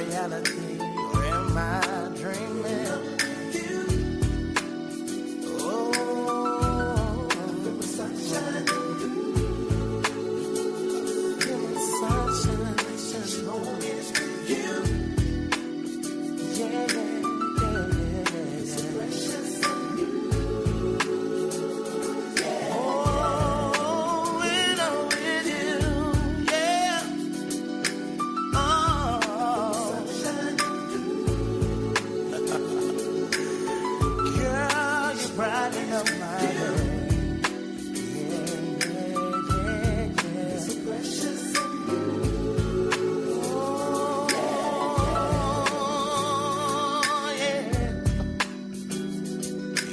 reality, or am I dreaming? Oh, sunshine. Give me sunshine, sunshine. You. Yeah, yeah, yeah. It's precious in you. Yeah. Oh, when I'm with you, yeah. Oh, sunshine. Girl, you brighten up my day. Yeah, yeah, yeah. It's precious in you.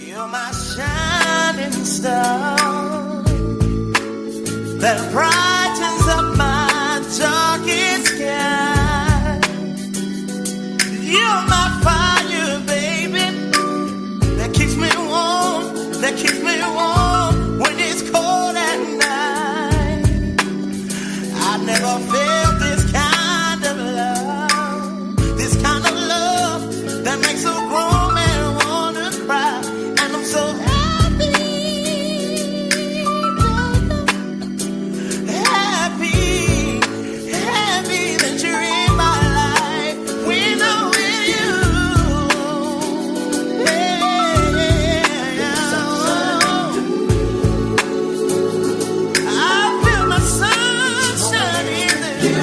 You're my shining star that brightens up my darkest sky. You're my fire, baby, that keeps me warm when it's cold at night. I never felt this kind of love that makes a grown man wanna cry. And I'm so happy that you're in my life when I'm with you. I feel my sunshine in you.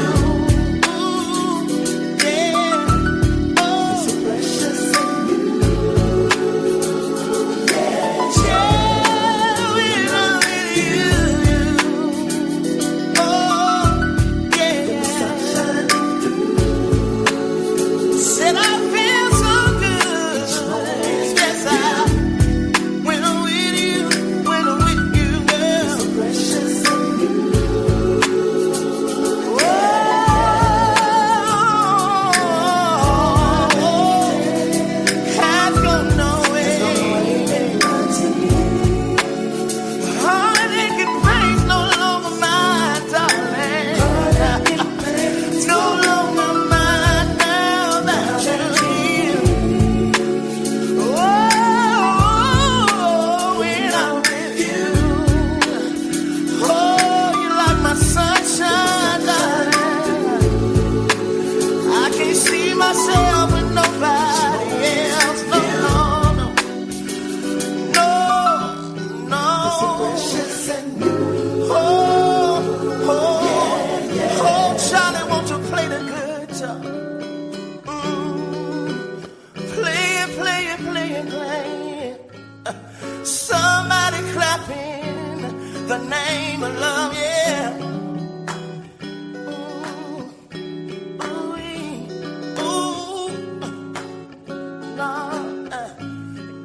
Somebody clapping the name of love, yeah.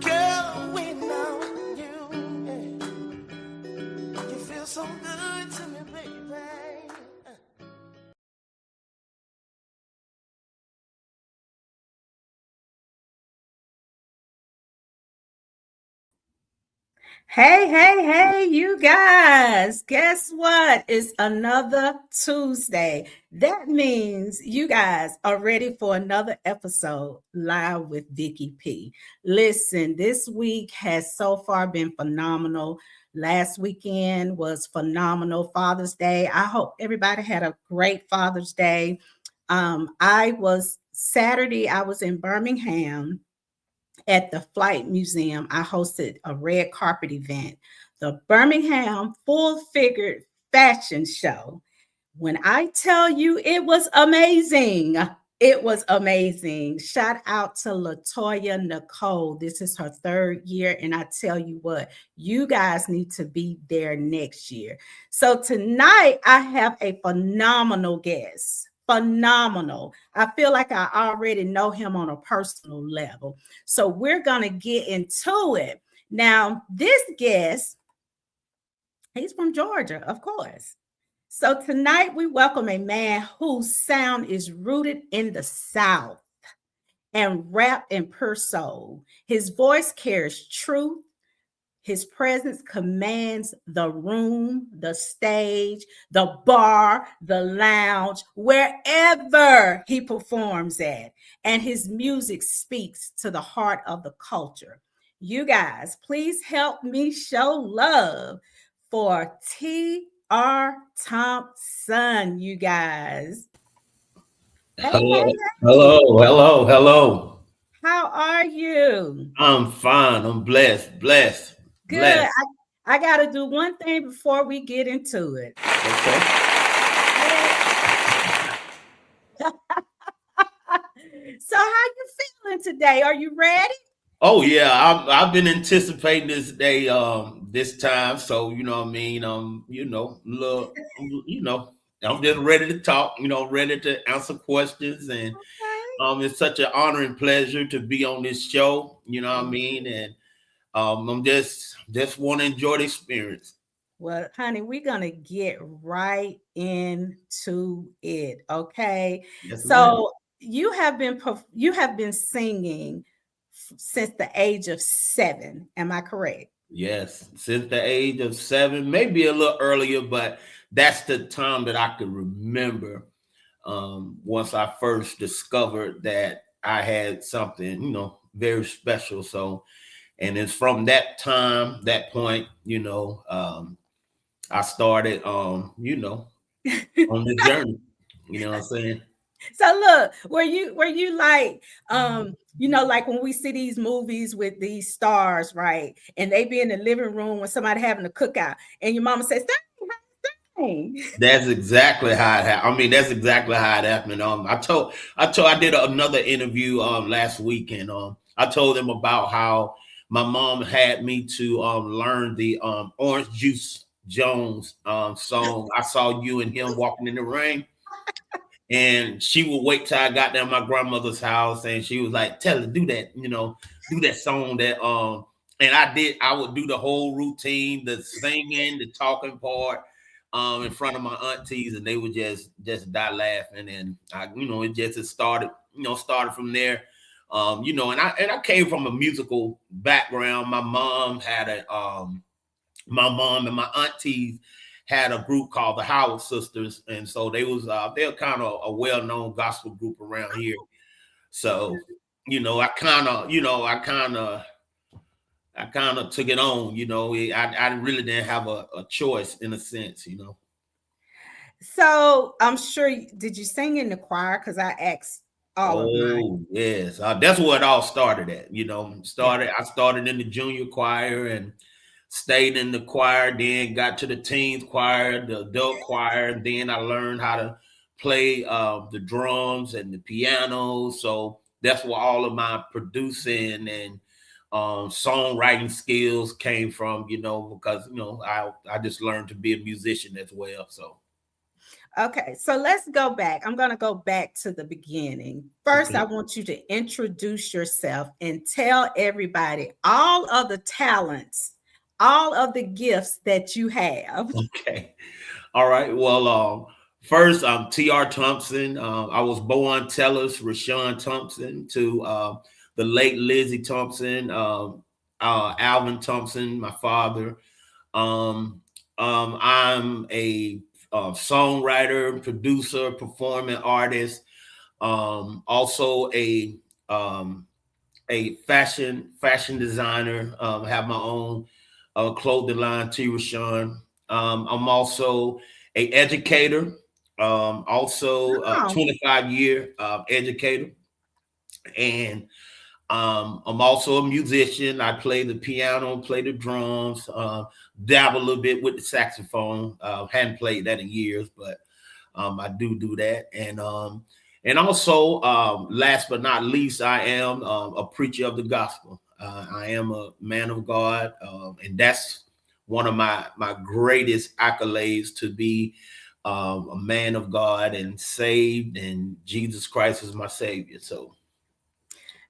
Girl, we know you, yeah. You feel so good to me, baby. Hey, you guys. Guess what? It's another Tuesday. That means you guys are ready for another episode live with Vicky P. Listen, this week has so far been phenomenal. Last weekend was phenomenal. Father's Day. I hope everybody had a great Father's Day. Saturday, I was in Birmingham at the Flight Museum. I hosted a red carpet event, the Birmingham Full Figured Fashion Show. When I tell you it was amazing, it was amazing. Shout out to Latoya Nicole. This is her third year. And I tell you what, you guys need to be there next year. So tonight I have a phenomenal guest. Phenomenal. I feel like I already know him on a personal level. So we're going to get into it. Now, this guest, he's from Georgia, of course. So tonight we welcome a man whose sound is rooted in the South and wrapped in pure soul. His voice carries truth. His presence commands the room, the stage, the bar, the lounge, wherever he performs at. And his music speaks to the heart of the culture. You guys, please help me show love for T.R Thompson, you guys. Hey, Hello, hey, hey. hello. How are you? I'm fine. I'm Good. blessed. I got to do one thing before we get into it. Okay. So, how you feeling today? Are you ready? Oh yeah, I've been anticipating this day, this time. So you know what I mean. Look, I'm just ready to talk. Ready to answer questions, and Okay. it's such an honor and pleasure to be on this show. You know what I mean, and I'm just want to enjoy the experience. Well, honey, we're gonna get right into it. Okay. Yes, ma'am. So you have been singing since the age of 7. Am I correct? Yes, since the age of 7, maybe a little earlier, but that's the time that I could remember. Once I first discovered that I had something, very special. So, and it's from that time, that point, I started, on the journey. You know what I'm saying? So look, were you like like when we see these movies with these stars, right? And they be in the living room when somebody having a cookout, and your mama says, "Dang." That's exactly how it happened. I mean, that's exactly how it happened. I did another interview last week, and I told them about how my mom had me to learn the Orange Juice Jones song. I saw you and him walking in the rain, and she would wait till I got down my grandmother's house, and she was like, "Tell her do that, do that song that." And I did. I would do the whole routine, the singing, the talking part, in front of my aunties, and they would just die laughing. And it just started. Started from there. And I came from a musical background. My mom and my aunties had a group called the Howard Sisters, and so they're kind of a well-known gospel group around here. So, I kind of took it on. I really didn't have a choice in a sense. So I'm sure. Did you sing in the choir? Because I asked all of mine. Oh yes, that's where it all started at. Yeah. I started in the junior choir and stayed in the choir. Then got to the teens choir, the adult choir, and then I learned how to play the drums and the piano. So that's where all of my producing and songwriting skills came from. Because I just learned to be a musician as well. So Okay, so let's go back. I'm going to go back to the beginning. First, I okay, want you to introduce yourself and tell everybody all of the talents, all of the gifts that you have. okay. All right. Well, first, I'm T.R. Thompson. I was born Tellus Rashawn Thompson to the late Lizzie Thompson, Alvin Thompson, my father. Um, I'm a songwriter, producer, performing artist. Also um, a fashion designer. Have my own clothing line, T. Rashawn. I'm also a educator. Also a Oh, 25-year educator, and I'm also a musician. I play the piano, play the drums, dabble a little bit with the saxophone. Hadn't played that in years, but I do that, and also, last but not least, I am a preacher of the gospel. I am a man of God, and that's one of my greatest accolades to be a man of God and saved, and Jesus Christ is my savior. So,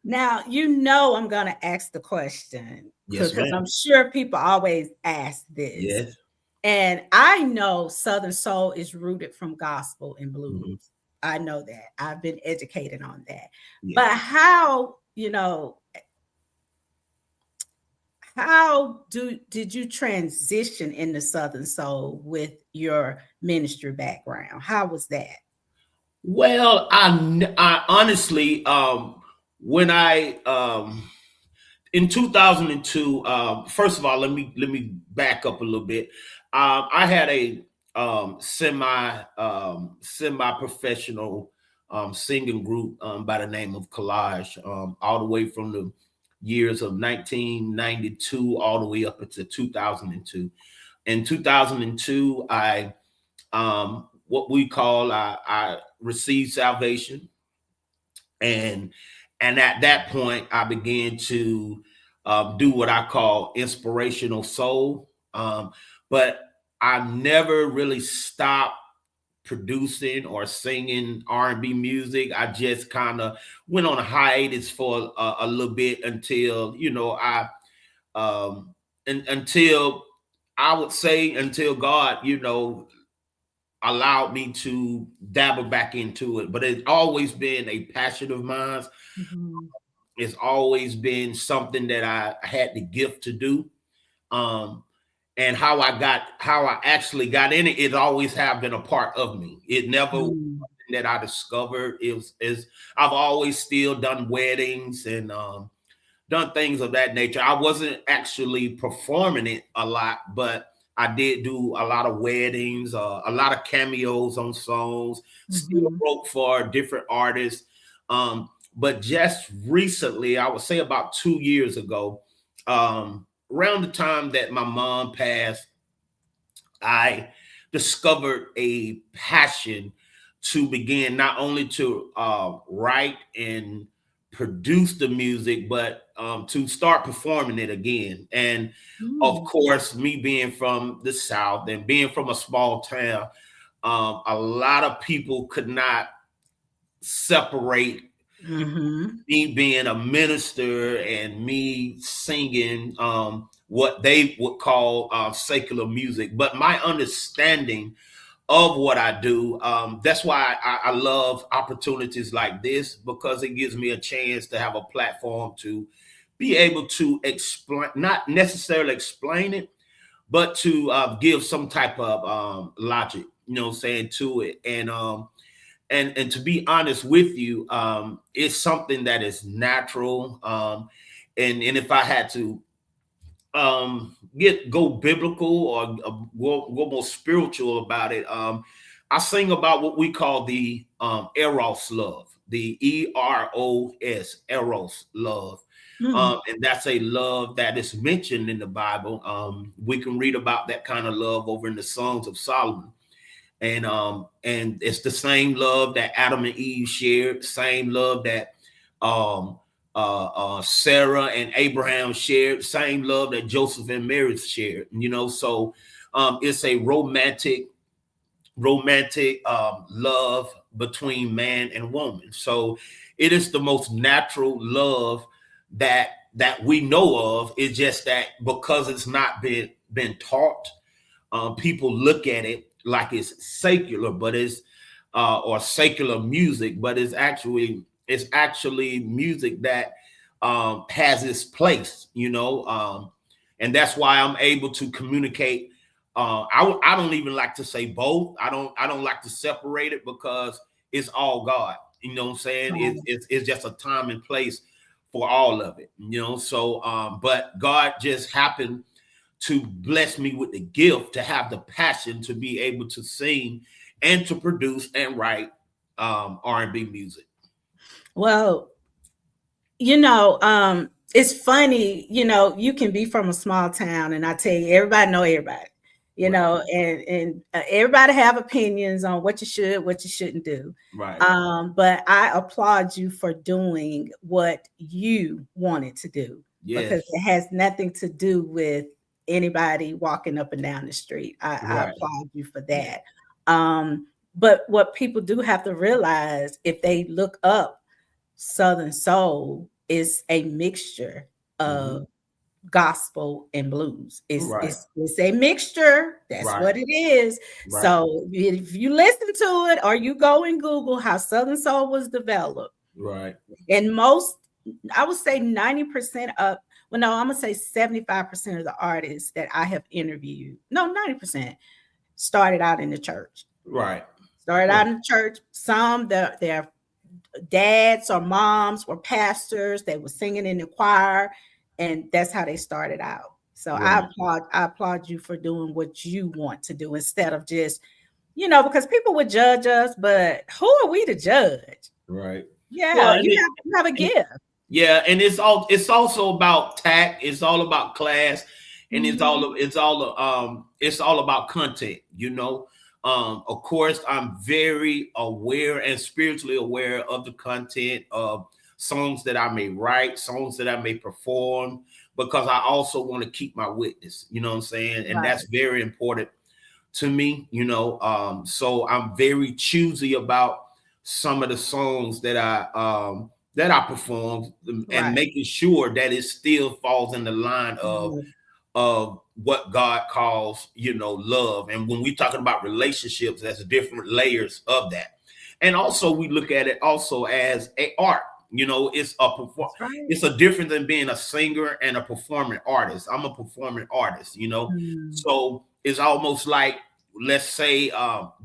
now I'm going to ask the question yes, because I'm ma'am. sure people always ask this. Yes. And I know Southern Soul is rooted from gospel and Mhm. blues. I know that. I've been educated on that. But Yes. how did you transition into Southern Soul with your ministry background? How was that? Well, I honestly, when I in 2002, first of all, let me back up a little bit. I had a semi professional singing group by the name of Collage, all the way from the years of 1992 all the way up into 2002. In 2002, I what we call I received salvation, and at that point I began to do what I call inspirational soul. But I never really stopped producing or singing R&B music. I just kind of went on a hiatus for a little bit until until I would say until God allowed me to dabble back into it. But it's always been a passion of mine. Mhm. It's always been something that I had the gift to do. Um, and how I actually got in it, it always have been a part of me. It never was Mm. something that I discovered. It was is I've always still done weddings and done things of that nature. I wasn't actually performing it a lot, but I did do a lot of weddings, a lot of cameos on songs, still Mhm. wrote for different artists. But just recently, I would say about 2 years ago, around the time that my mom passed, I discovered a passion to begin not only to write and produce the music, but to start performing it again. And of Mm. course, me being from the South and being from a small town, a lot of people could not separate Mhm. me being a minister and me singing what they would call secular music. But my understanding of what I do, that's why I love opportunities like this, because it gives me a chance to have a platform to be able to explain, not necessarily explain it, but to give some type of logic, saying to it. And to be honest with you, it's something that is natural. And if I had to go biblical or go more spiritual about it, I sing about what we call the eros love, the eros love. Mm. And that's a love that is mentioned in the Bible. We can read about that kind of love over in the Songs of Solomon. And it's the same love that Adam and Eve shared, same love that um Sarah and Abraham shared, same love that Joseph and Mary shared. So it's a romantic love between man and woman. So it is the most natural love that we know of. It's just that because it's not been taught, people look at it like it's secular, but it's or secular music, but it's actually music that has its place, and that's why I'm able to communicate. I don't even like to say both. I don't like to separate it because it's all God. You know what I'm saying? Right. It's just a time and place for all of it. So but God just happened to bless me with the gift to have the passion to be able to sing and to produce and write R&B music. Well, it's funny, you can be from a small town and I tell you, everybody know everybody, Right, and everybody have opinions on what you should, what you shouldn't do. right. But I applaud you for doing what you wanted to do because Yes, it has nothing to do with anybody walking up and down the street. I right. applaud you for that. But what people do have to realize if they look up Southern Soul is a mixture Hmm. of gospel and blues. It's Right, it's it's a mixture. That's right, what it is. right, So if you listen to it or you go and Google how Southern Soul was developed, right. and most, I would say 90% of, well, no, I'm gonna say 75% of the artists that I have interviewed, no, 90%, started out in the church. Right. Started Yeah. out in the church. Some their dads or moms were pastors. They were singing in the choir, and that's how they started out. So Right. I applaud you for doing what you want to do instead of just, because people would judge us, but who are we to judge? Right. Yeah, Well, you have a gift. yeah, and it's also about tact. It's all about class, and Mhm. it's all about content. Of course, I'm very aware and spiritually aware of the content of songs that I may write, songs that I may perform, because I also want to keep my witness. You know what I'm saying? And Right, that's very important to me. So I'm very choosy about some of the songs that I perform, and right. making sure that it still falls in the line Mhm. of what God calls, love. And when we're talking about relationships, there's different layers of that. And also we look at it also as a art. That's right. It's a different than being a singer and a performing artist. I'm a performing artist. Mm. So it's almost like, let's say,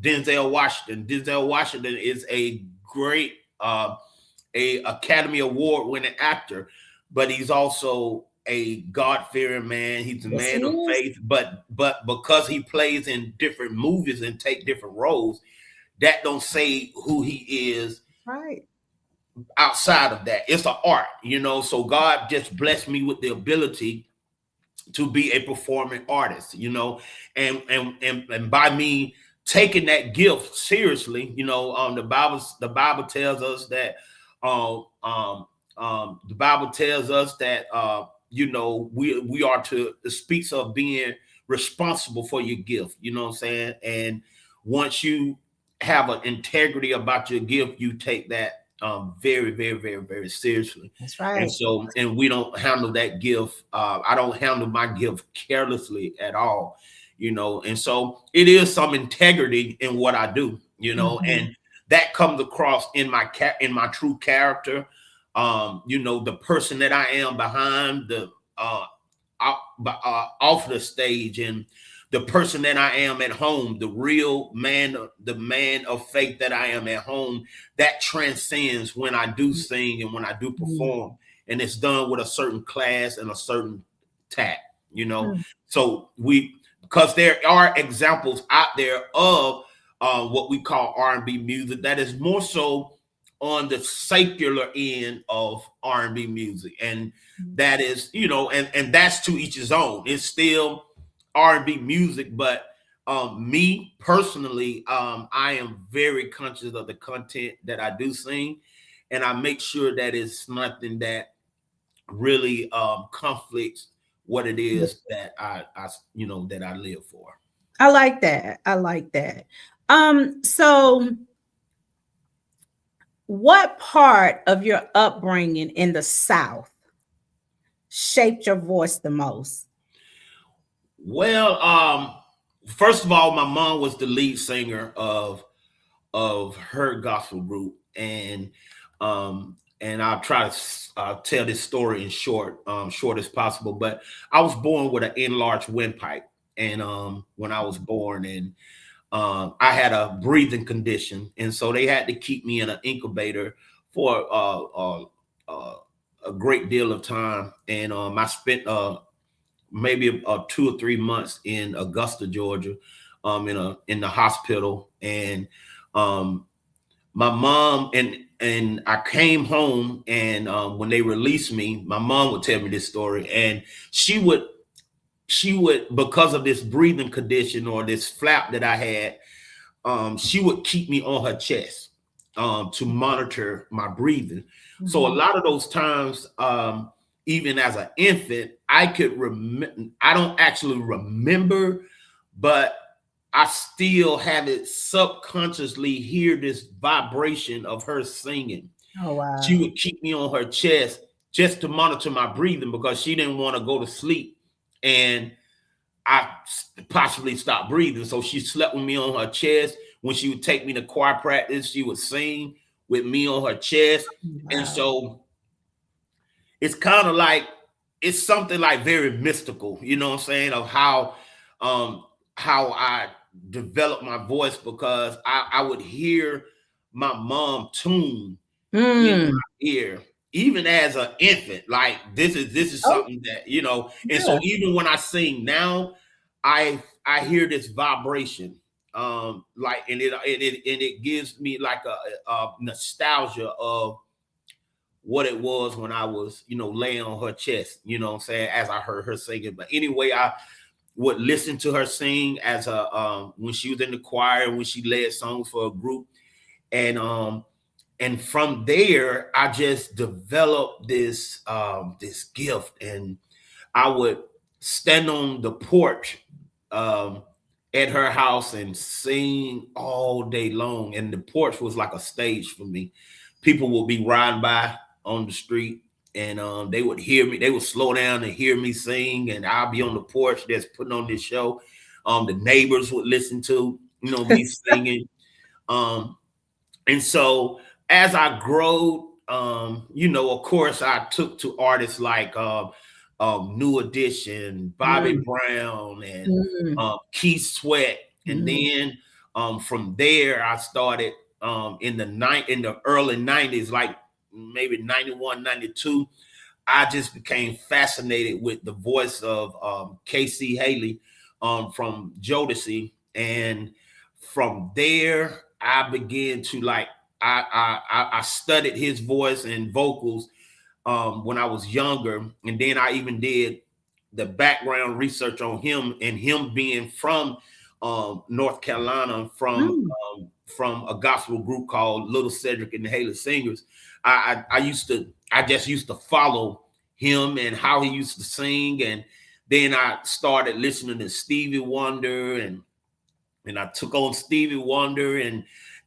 Denzel Washington. Denzel Washington is a great a Academy Award winning actor, but he's also a God fearing man. He's a Yes, he man of is. faith, but because he plays in different movies and take different roles, that don't say who he is Right. outside of that. It's an art. So God just blessed me with the ability to be a performing artist. And by me taking that gift seriously, the Bible tells us that the Bible tells us that we are to, it speaks of being responsible for your gift. You know what I'm saying? And once you have an integrity about your gift, you take that very, very, very, very seriously. That's And right. so, and we don't handle that gift. I don't handle my gift carelessly at all. And so it is some integrity in what I do, Mhm. and that comes across in my true character. The person that I am behind the off the stage, and the person that I am at home, the real man, the man of faith that I am at home, that transcends when I do sing and when I do Mhm. perform, and it's done with a certain class and a certain tact. You know, Mm. so because there are examples out there of what we call R&B music that is more so on the secular end of R&B music, and that is, and that's to each his own. It's still R&B music, but me personally, I am very conscious of the content that I do sing, and I make sure that it's nothing that really conflicts what it Yeah. is that that I live for. I like that. I like that. So what part of your upbringing in the South shaped your voice the most? Well, first of all, my mom was the lead singer of her gospel group, and I'll try to tell this story in short as possible. But I was born with an enlarged windpipe, and when I was born, and I had a breathing condition, and so they had to keep me in an incubator for a great deal of time, and I spent maybe 2 or 3 months in Augusta, Georgia, in the hospital, and um, my mom and I came home, and when they released me, my mom would tell me this story, and she would, because of this breathing condition or this flap that I had, she would keep me on her chest to monitor my breathing. So a Mhm. lot of those times, even as an infant, I could remember. I don't actually remember, but I still have it subconsciously hear this vibration of her singing. Oh She wow. would keep me on her chest just to monitor my breathing because she didn't want to go to sleep and I possibly stopped breathing. So she slept with me on her chest. When she would take me to choir practice, she would sing with me on her chest. And Wow. so it's kind of like it's something like very mystical, you know what I'm saying, of um how I developed my voice, because I would hear my mom tune in Mm. my ear, even as an infant. Like this is Oh, something that, you know, and so yeah. even when I sing now, I hear this vibration. Like, and it gives me like a nostalgia of what it was when I was, laying on her chest, you know what I'm saying, as I heard her singing. But anyway, I would listen to her sing as a when she was in the choir, when she led songs for a group. And from there I just developed this gift. And I would stand on the porch um at her house and sing all day long. And the porch was like a stage for me. People would be riding by on the street, and they would hear me. They would slow down and hear me sing, and I'll be on the porch just putting on this show. The neighbors would listen to, me singing. Um, and so as I grew, of course, I took to artists like New Edition, Bobby Mm. Brown, and Mm. Keith Sweat. And Mm. then from there, I started in the early 90s, like maybe 91, 92. I just became fascinated with the voice of Casey Haley from Jodeci. And from there, I began to like, I studied his voice and vocals when I was younger. And then I even did the background research on him, and him being from North Carolina, Mm. from a gospel group called Little Cedric and the Haley Singers. I just used to follow him and how he used to sing. And then I started listening to Stevie Wonder, and I took on Stevie Wonder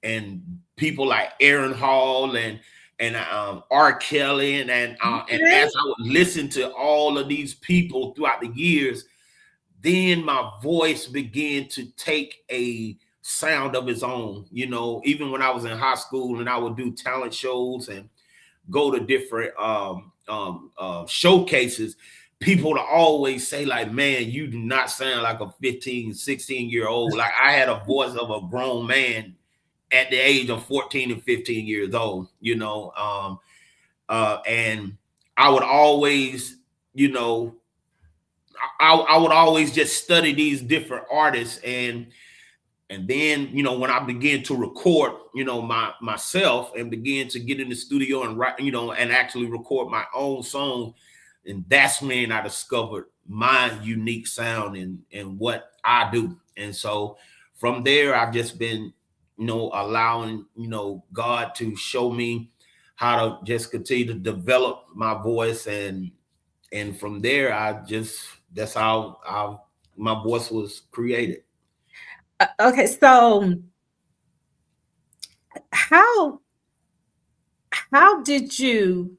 and people like Aaron Hall and R. Kelly, and Okay. as I would listen to all of these people throughout the years, then my voice began to take a sound of its own. Even when I was in high school and I would do talent shows and go to different showcases, people would always say like, man, you do not sound like a 15, 16-year-old. Like, I had a voice of a grown man at the age of 14 and 15 years old, and I would always, I would always just study these different artists. And then, when I began to record, myself, and began to get in the studio and write, and actually record my own song, and that's when I discovered my unique sound and what I do. And so from there, I've just been, allowing, God to show me how to just continue to develop my voice. And from there, that's how my voice was created. Okay, so how how did you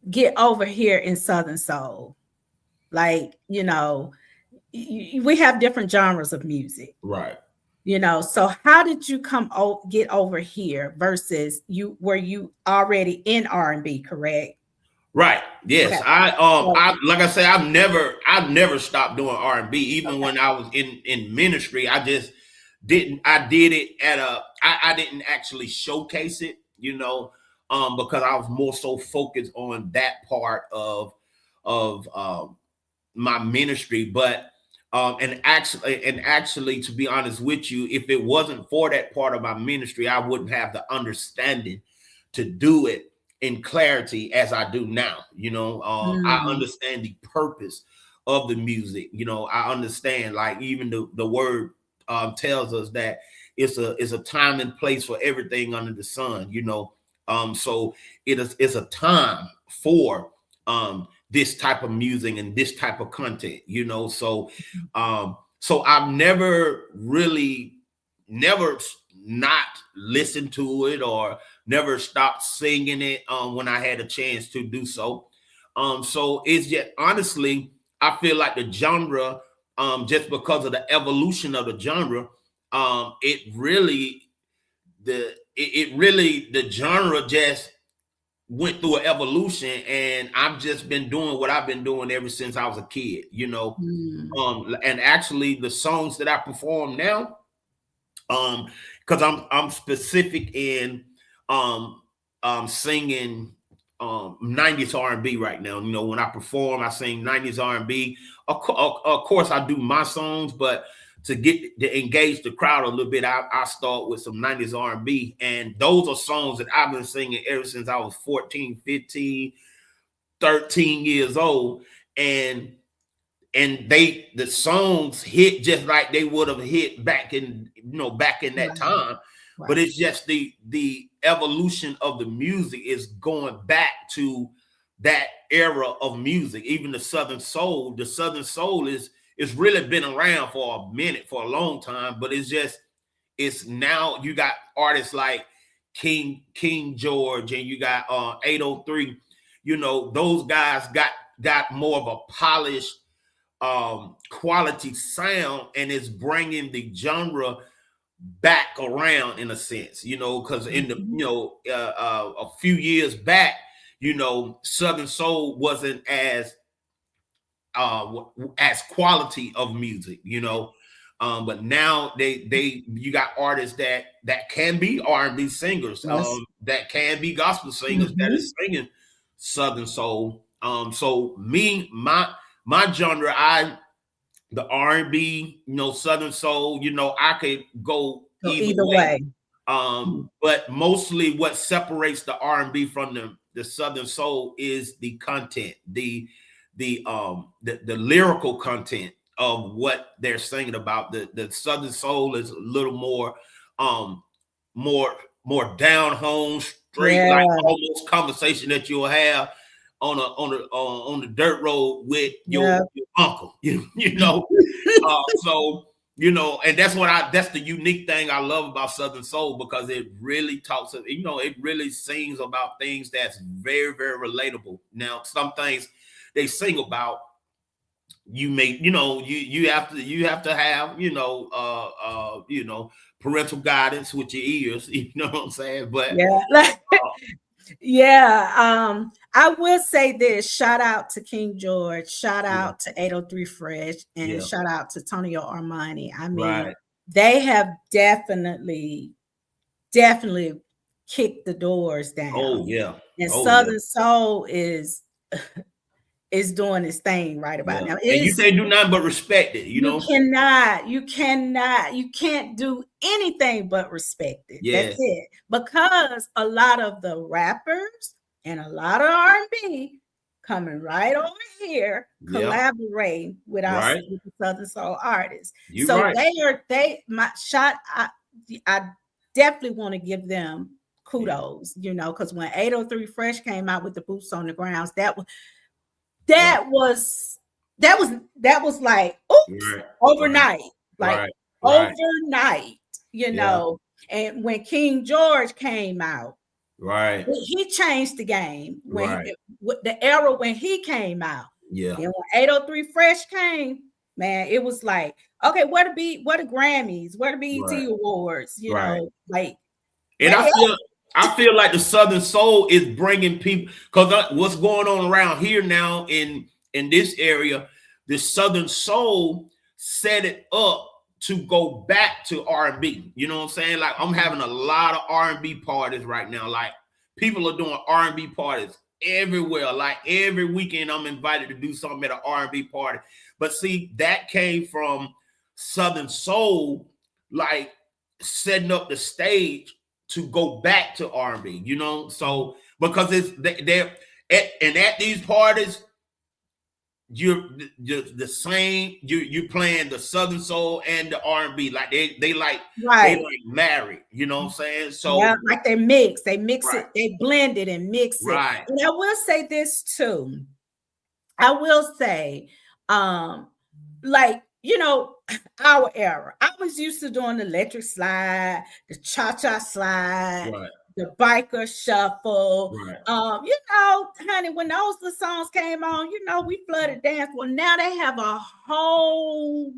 get over here in Southern Soul? Like, we have different genres of music, Right. so how did you get over here versus you were you already in R&B, correct? Right. Okay. Yes. So, I like I say, I've never stopped doing R&B. Even when I was in ministry, I just didn't. I did it at I didn't actually showcase it, because I was more so focused on that part of my ministry. But and actually, to be honest with you, if it wasn't for that part of my ministry, I wouldn't have the understanding to do it in clarity as I do now. I mm, understand the purpose of the music. I understand, like, even the word tells us that it's a time and place for everything under the sun. So it's a time for this type of music and this type of content. So I've never really never not listened to it, or never stopped singing it when I had a chance to do so. So it's just, honestly, I feel like the genre, just because of the evolution of the genre, it really the genre just went through an evolution, and I've just been doing what I've been doing ever since I was a kid, you know. And actually the songs that I perform now, because I'm specific in singing 90s R&B right now. You know, when I perform, I sing 90s R&B. Of course, I do my songs, but to get to engage the crowd a little bit, I start with some 90s R&B. And those are songs that I've been singing ever since I was 14, 15, 13 years old. And the songs hit just like they would have hit back in that time. Right. But it's just the evolution of the music is going back to that era of music. Even the Southern Soul is really been around for a minute, for a long time, but it's now you got artists like King George, and you got 803. You know, those guys got more of a polished quality sound, and it's bringing the genre back around in a sense, you know, because in the a few years back, you know, Southern Soul wasn't as quality of music, you know. But now you got artists that can be R&B singers, yes. That can be gospel singers that is singing Southern Soul. So my genre, the R&B, you know, Southern Soul, you know, I could go either way. But mostly what separates the R&B from the Southern Soul is the content, the lyrical content of what they're singing about. The Southern Soul is a little more more down home, straight, like almost conversation that you'll have on the dirt road with your uncle, you know. So, you know, and that's the unique thing I love about Southern Soul, because it really talks, you know, it really sings about things that's very, very relatable. Now, some things they sing about, you have to have, you know, parental guidance with your ears, you know what I'm saying? But I will say this: shout out to King George, shout out to 803 Fresh, and shout out to Tonio Armani. I mean, they have definitely kicked the doors down. Oh yeah, and Southern Soul is doing its thing right about now. And you can't do nothing but respect it. You know, you can't do anything but respect it. Yes. That's it. Because a lot of the rappers and a lot of R&B coming right over here collaborating with us, with the Southern Soul artists. I definitely want to give them kudos, you know, because when 803 Fresh came out with the Boots on the Grounds, that was like overnight, overnight, you know. And when King George came out, he changed the game. When the era when he came out, and when 803 Fresh came, man, it was like, okay, where the Grammys, where the BET Awards, you know, like. And I feel like the Southern Soul is bringing people, because what's going on around here now in this area, the Southern Soul set it up to go back to R&B. You know what I'm saying? Like, I'm having a lot of R&B parties right now. Like, people are doing R&B parties everywhere. Like, every weekend I'm invited to do something at an R&B party. But see, that came from Southern Soul, like, setting up the stage to go back to R&B, you know? So, because they're at these parties, you're the same, you playing the Southern Soul and the R&B, like they like married, you know what I'm saying? So like they mix it, they blend it and mix it. And I will say this too. I will say, like, you know, our era, I was used to doing the electric slide, the cha-cha slide, the biker shuffle. You know, honey, when the songs came on, you know, we flooded dance. Well, now they have a whole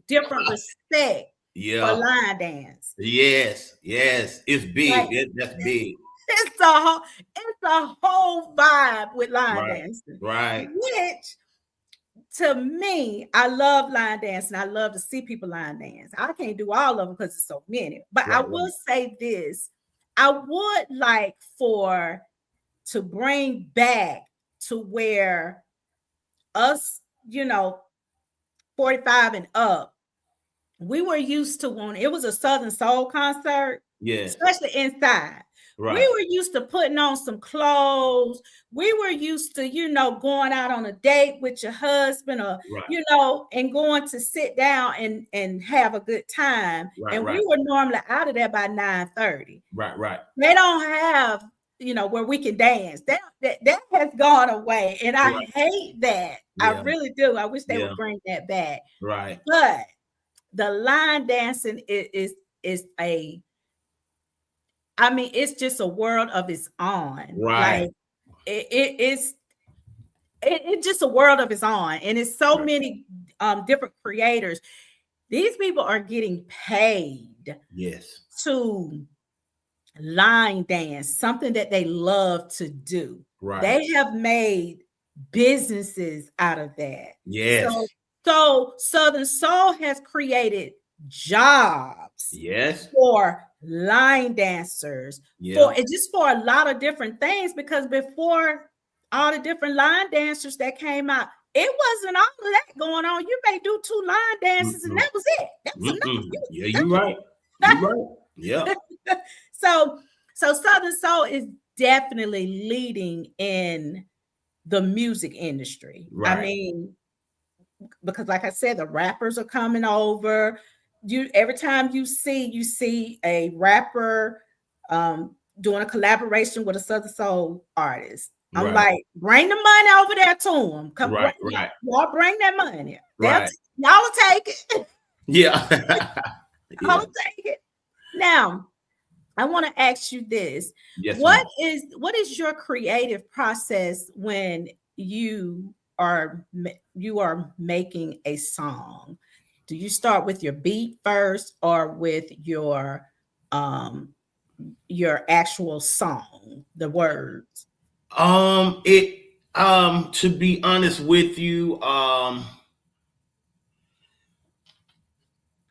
different respect for line dance. Yes, it's big. That's big. it's a whole vibe with line Right. dancing, Right. which to me, I love line dancing. I love to see people line dance. I can't do all of them because there's so many. But I Right. will say this: I would like for to bring back to where us, 45 and up, we were used to when it was a Southern Soul concert, Yes. especially inside. We Right. were used to putting on some clothes. We were used to, going out on a date with your husband or, Right. And going to sit down and have a good time. Right. And we Right. were normally out of there by 9:30. Right. Right. They don't have, where we can dance. That has gone away. And I Right. hate that. I Yeah. really do. I wish they Yeah. would bring that back. Right. But the line dancing is it's just a world of its own. Right. Like it's just a world of its own, and it's so Right. many different creators. These people are getting paid Yes. to line dance, something that they love to do. Right. They have made businesses out of that. Yes. So Southern Soul has created jobs Yes. for line dancers, Yeah. for a lot of different things, because before all the different line dancers that came out, it wasn't all of that going on. You may do 2 line dances and that was it. That was enough. Yeah, you're right. You're right. Yeah. So Southern Soul is definitely leading in the music industry. Right. I mean, because like I said, the rappers are coming over. Every time you see a rapper doing a collaboration with a Southern Soul artist. I'm Right. like, bring the money over there to them. Come, Right. Right. y'all bring that money. Right. Y'all will take it. Yeah. Y'all will take it. Now, I want to ask you this. Yes. What is your creative process when you are making a song? Do you start with your beat first or with your actual song, the words? To be honest with you,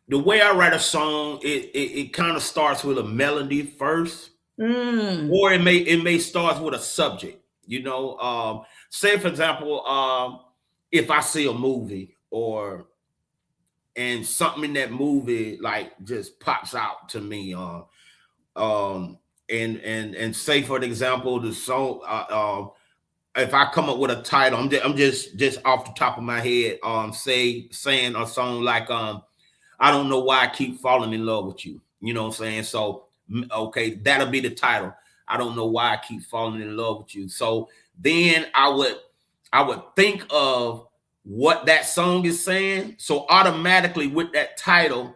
the way I write a song, it kind of starts with a melody first, or it may start with a subject. Say for example, if I see a movie and something in that movie like just pops out to me, and say for example the song, if I come up with a title, I'm just off the top of my head, saying a song like I don't know why I keep falling in love with you. You know what I'm saying? So, okay, that'll be the title. I don't know why I keep falling in love with you. So then I would think of what that song is saying. So automatically with that title,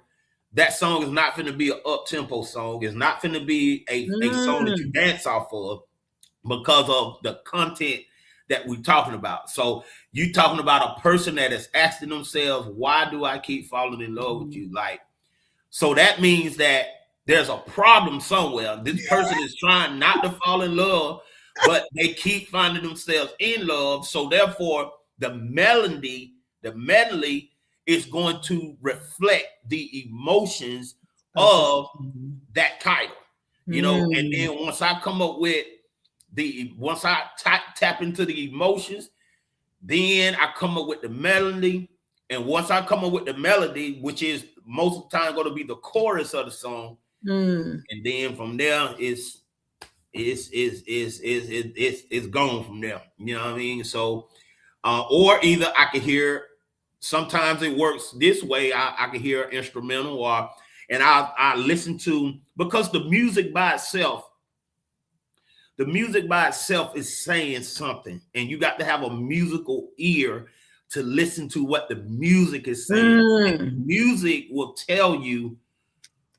that song is not going to be an up-tempo song. It's not going to be a song that you dance off of because of the content that we're talking about. So you talking about a person that is asking themselves, why do I keep falling in love with you? Like, so that means that there's a problem somewhere. This person is trying not to fall in love, but they keep finding themselves in love. So therefore, the melody is going to reflect the emotions of that title. And then once I come up with once I tap into the emotions, then I come up with the melody. And once I come up with the melody, which is most of the time going to be the chorus of the song, and then from there it's gone from there. You know what I mean? So, or either I can hear. Sometimes it works this way. I can hear instrumental, and I listen to, because the music by itself is saying something, and you got to have a musical ear to listen to what the music is saying. Music will tell you.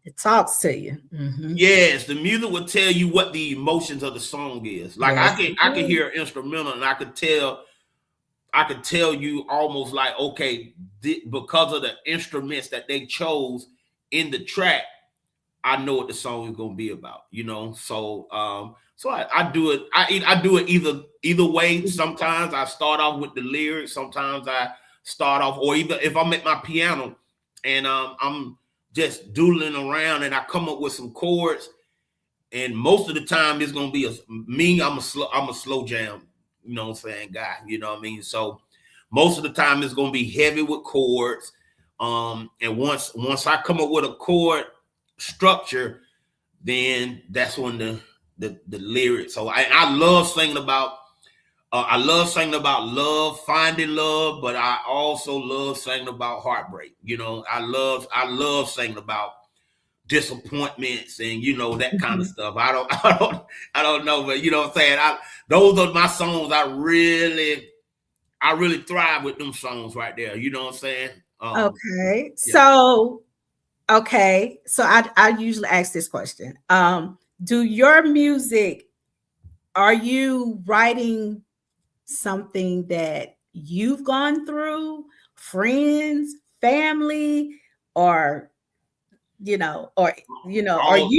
It talks to you. Yes, the music will tell you what the emotions of the song is. Like I can hear instrumental, and I could tell you almost like, okay, because of the instruments that they chose in the track, I know what the song is going to be about, So, So I do it. I do it either way. Sometimes I start off with the lyrics. Sometimes I start off, or either if I'm at my piano and I'm just doodling around and I come up with some chords. And most of the time it's gonna be I'm a slow jam, you know what I'm saying, guy. You know what I mean? So most of the time it's gonna be heavy with chords. And once I come up with a chord structure, then that's when the lyrics. So I love singing about love, finding love, but I also love singing about heartbreak. You know, I love singing about disappointments and that kind of stuff. I don't know, but you know what I'm saying. Those are my songs. I really thrive with them songs right there. You know what I'm saying? Okay, Yeah. so I usually ask this question. Do your music, are you writing something that you've gone through, friends, family, or or you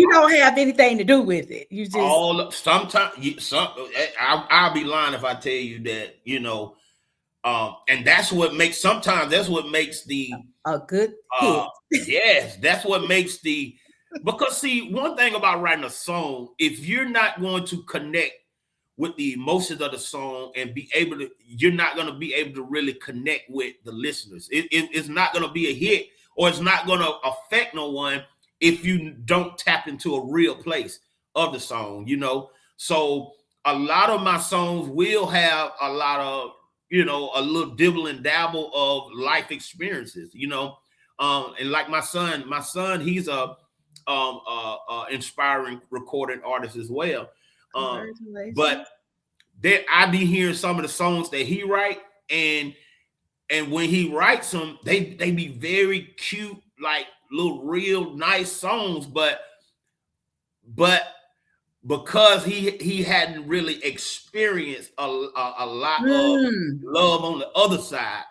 don't have anything to do with it? You just I'll be lying if I tell you that, and that's what makes the a good hit. Yes, that's what makes because see, one thing about writing a song, if you're not going to connect with the emotions of the song and you're not going to be able to really connect with the listeners. It's not going to be a hit, or it's not going to affect no one if you don't tap into a real place of the song, So a lot of my songs will have a lot of, a little dibble and dabble of life experiences, and like my son, he's a inspiring recording artist as well. But I be hearing some of the songs that he write, and when he writes them, they be very cute, like little real nice songs, but because he hadn't really experienced a lot of love on the other side,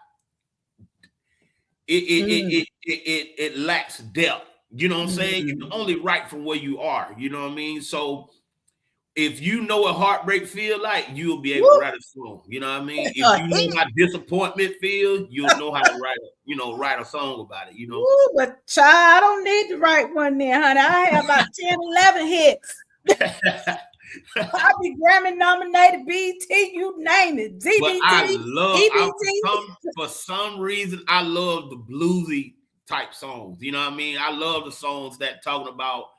it lacks depth. You know what I'm saying? You can only write from where you are. You know what I mean? So if you know what heartbreak feel like, you'll be able to write a song. You know what I mean? If you know how disappointment feels, you'll know how to write a song about it. Ooh, but child, I don't need to write one there, honey. I have about 10, 11 hits. I'll be Grammy nominated, BT, you name it. For some reason, I love the bluesy type songs. You know what I mean? I love the songs that talking about,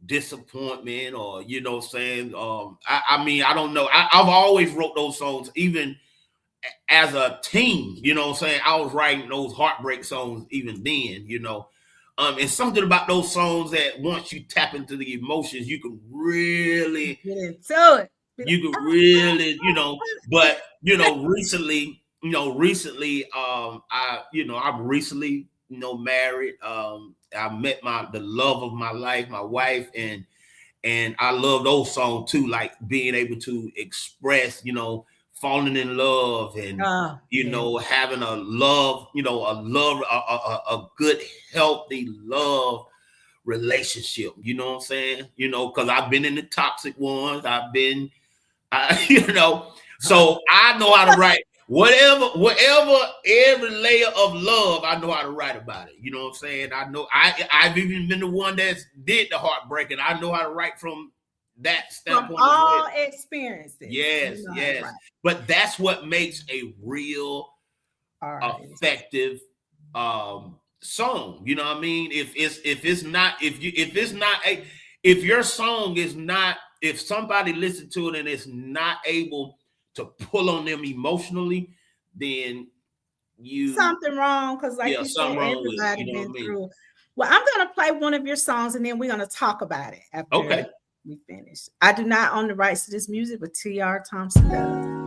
disappointment, or saying I mean, I don't know, I've always wrote those songs even as a teen. You know what I'm saying? I was writing those heartbreak songs even then. And something about those songs that once you tap into the emotions, you can really get into it. You can really, but recently I've recently married. I met the love of my life, my wife, and I love those songs too, like being able to express, falling in love, and having a love, a good, healthy love relationship. You know what I'm saying? Because I've been in the toxic ones. So I know how to write. Whatever, every layer of love, I know how to write about it. You know what I'm saying? I know I've even been the one that did the heartbreak, and I know how to write from that standpoint. From all experiences. Yes. But that's what makes a real effective song. You know what I mean? If your song is not, if somebody listens to it and it's not able to pull on them emotionally, then something wrong, because like you said, everybody been through. Well, I'm gonna play one of your songs and then we're gonna talk about it after we finish. I do not own the rights to this music, but T.R Thompson does.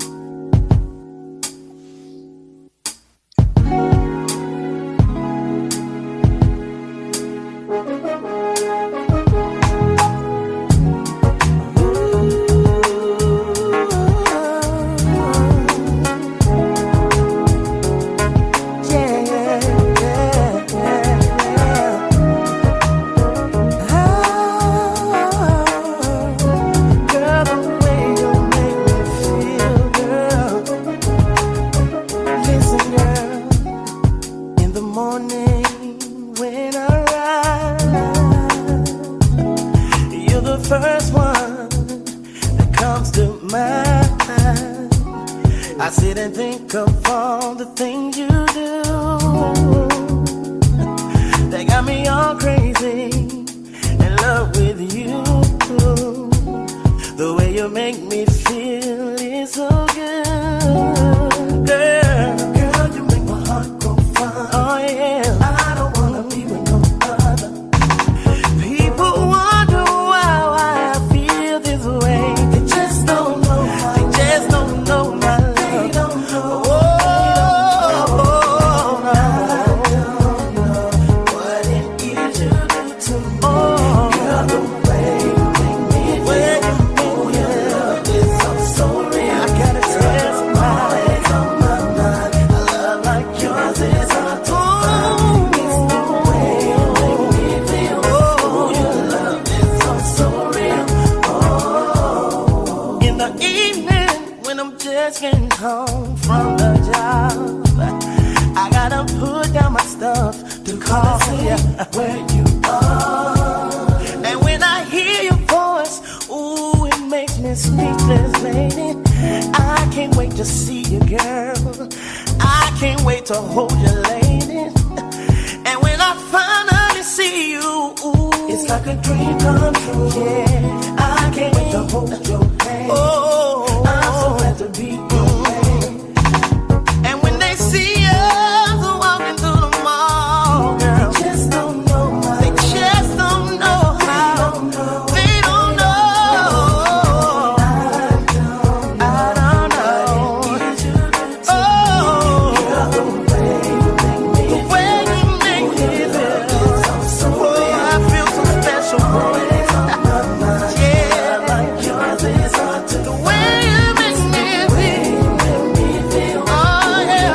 mind. I sit and think of all the things you do. They got me all crazy in love with you. The way you make me feel is so good. Girl, you make my heart go fun. Oh yeah, I don't wanna be with no other. People wonder why I feel this way. They just don't know. They just don't know my love. They don't know. What it is you do to me. Girl, the way you make me feel. Oh, your love is so real. I gotta tell somebody it's on my mind. A love like yours is hard to find. It's the way you make me feel. Oh, your love is so real. Oh, in the evening when I'm just getting home from the job, I gotta put down my stuff to call you where you are. And when I hear your voice, ooh, it makes me speechless, lady. I can't wait to see you, girl. I can't wait to hold you, lady. And when I finally see you, ooh, it's like a dream come true. Yeah, I can't wait to hold your hand. Oh, I'm so glad to be your man. And when they see us walking through the mall, girl, they just don't know my they just don't know how. They don't know. I don't know. Oh, the way you make me feel. Oh, I feel so special, boy. Yeah, like yours is hard to. The way you make me feel. Oh, yeah.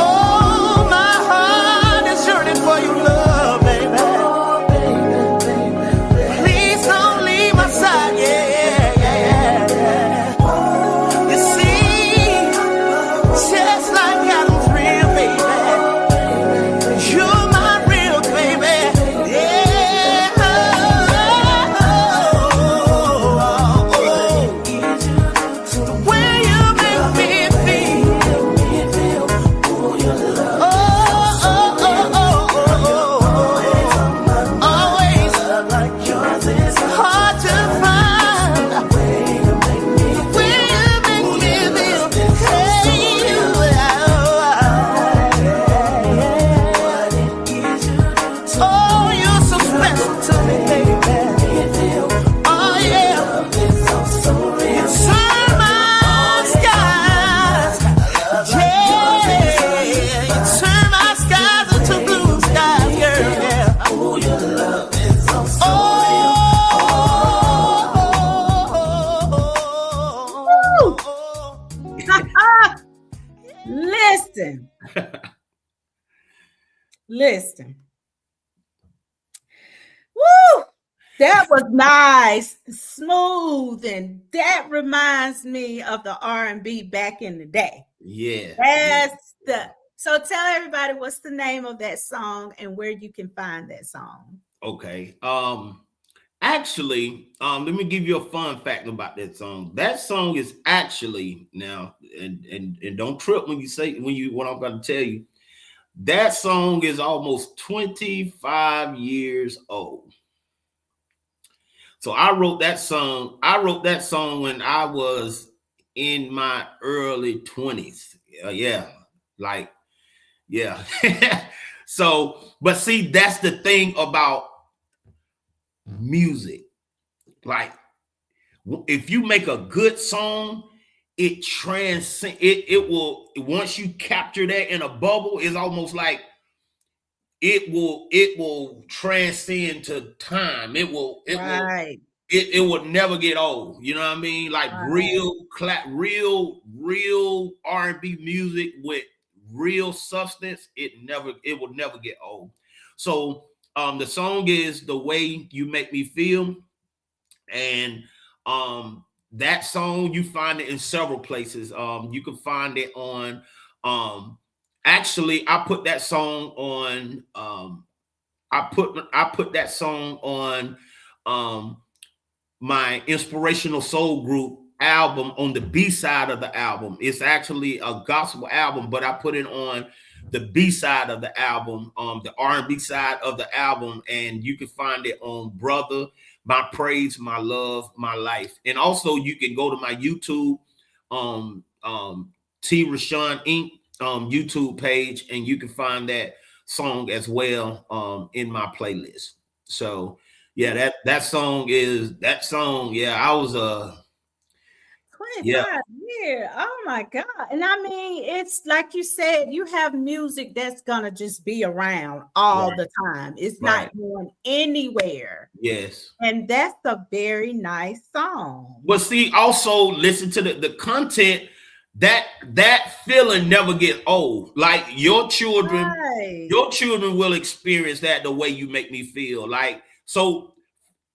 Oh, my heart is yearning for your love, baby. Please don't leave my side, yeah. You see, just like Adam's real, baby. You're my real baby, yeah. The way you make me feel. Always hard to find. The way you make me feel. Hey, oh, you're so special to me, baby. Oh, yeah. You turn my skies. Yeah, you turn my skies into blue skies, girl. Yeah. Oh, your love is Listen. Listen. Woo! That was nice, smooth, and that reminds me of the R&B back in the day. Yeah. That's the so tell everybody what's the name of that song and where you can find that song. Okay. Actually, let me give you a fun fact about that song. That song is actually now, and don't trip when you say what I'm going to tell you. That song is almost 25 years old. So I wrote that song. I wrote that song when I was in my early 20s. Yeah. So, but see, that's the thing about music. Like, if you make a good song, it transcends. It will, once you capture that in a bubble, it's almost like it will transcend to time. It will never get old. You know what I mean? Like real R&B music with real substance. It will never get old. So the song is The Way You Make Me Feel. And that song, you find it in several places. You can find it on actually, I put that song on I put that song on my inspirational soul group album on the B side of the album. It's actually a gospel album, but I put it on the B side of the album, the R&B side of the album, and you can find it on Brother, My Praise, My Love, My Life. And also you can go to my YouTube, T Rashawn Inc. YouTube page, and you can find that song as well in my playlist. So yeah, that song. Yeah, I was 25 years. Oh my God. And I mean, it's like you said, you have music that's gonna just be around all the time. It's not going anywhere. Yes. And that's a very nice song. But see, also listen to the content. That feeling never gets old. Like your children will experience that the way you make me feel. Like, so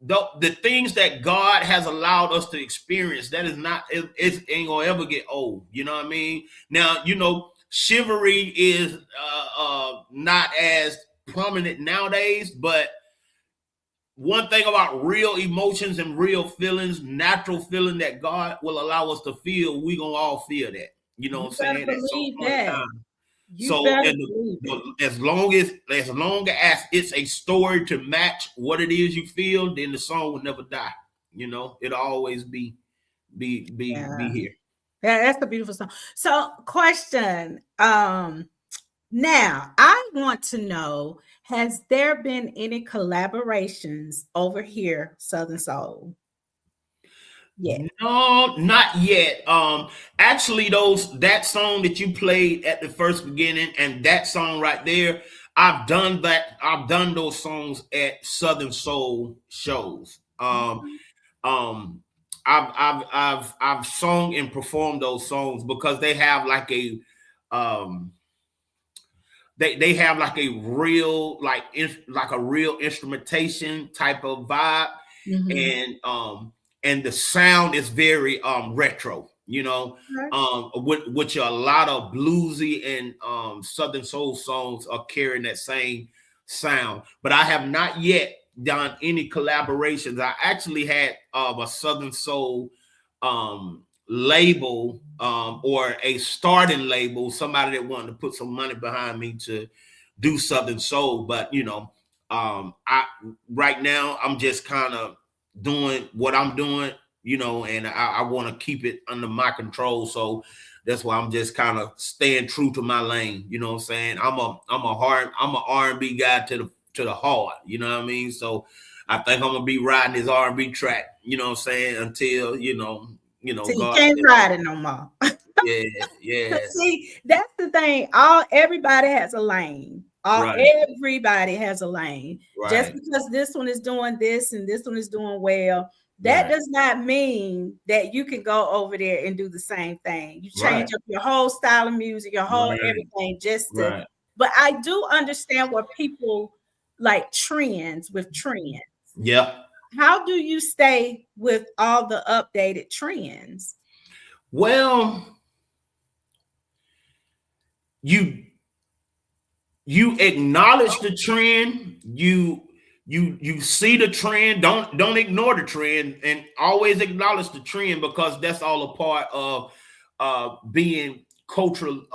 the things that God has allowed us to experience, that is not, it ain't gonna ever get old. You know what I mean? Now, you know, chivalry is not as prominent nowadays, but one thing about real emotions and real feelings, natural feeling that God will allow us to feel, we gonna all feel that. You know what I'm saying? At some point in time. So as long as it's a story to match what it is you feel, then the song will never die. You know, it'll always be here. Yeah, that's a beautiful song. So, question. Now I want to know, has there been any collaborations over here, Southern Soul? Yeah. No, not yet. Actually, that song that you played at the first beginning and that song right there, I've done that. I've done those songs at Southern Soul shows. I've sung and performed those songs because they have like a they have like a real a real instrumentation type of vibe, and the sound is very retro, you know, which a lot of bluesy and Southern soul songs are carrying that same sound. But I have not yet done any collaborations. I actually had a Southern soul label or a starting label, somebody that wanted to put some money behind me to do Southern soul. But you know, I right now I'm just kind of doing what I'm doing, you know, and I want to keep it under my control. So that's why I'm just kind of staying true to my lane. You know what I'm saying? I'm a R&B guy to the heart. You know what I mean? So I think I'm gonna be riding this R&B track. You know what I'm saying? Until you know. So you can't ride it no more. Yeah. See, that's the thing. Everybody has a lane. Everybody has a lane. Right. Just because this one is doing this and this one is doing well, that does not mean that you can go over there and do the same thing. You change up your whole style of music, your whole everything, just to. But I do understand what people like trends. Yeah. How do you stay with all the updated trends? Well, you acknowledge the trend. You see the trend. Don't ignore the trend, and always acknowledge the trend, because that's all a part of being culturally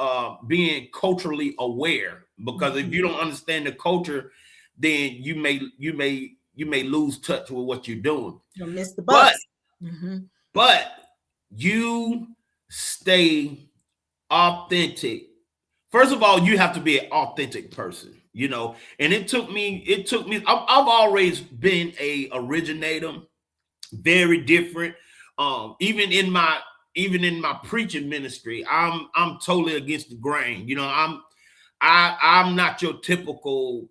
aware. Because if you don't understand the culture, then you may lose touch with what you're doing. You'll miss the bus. But you stay authentic. First of all, you have to be an authentic person, you know. And it took me. I've always been a originator, very different. Even in my preaching ministry, I'm totally against the grain. You know, I'm not your typical.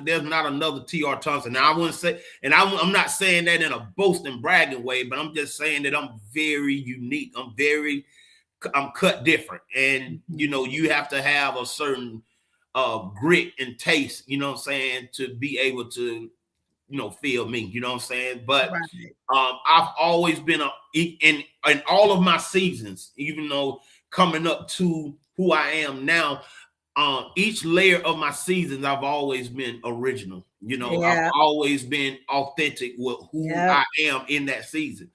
There's not another T.R Thompson. Now I wouldn't say, and I'm not saying that in a boasting, bragging way, but I'm just saying that I'm very unique. I'm cut different, and you know, you have to have a certain grit and taste, you know what I'm saying, to be able to, you know, feel me, you know what I'm saying. But I've always been in all of my seasons, even though coming up to who I am now. Each layer of my seasons, I've always been original. You know, I've Yeah. always been authentic with who Yeah. I am in that season.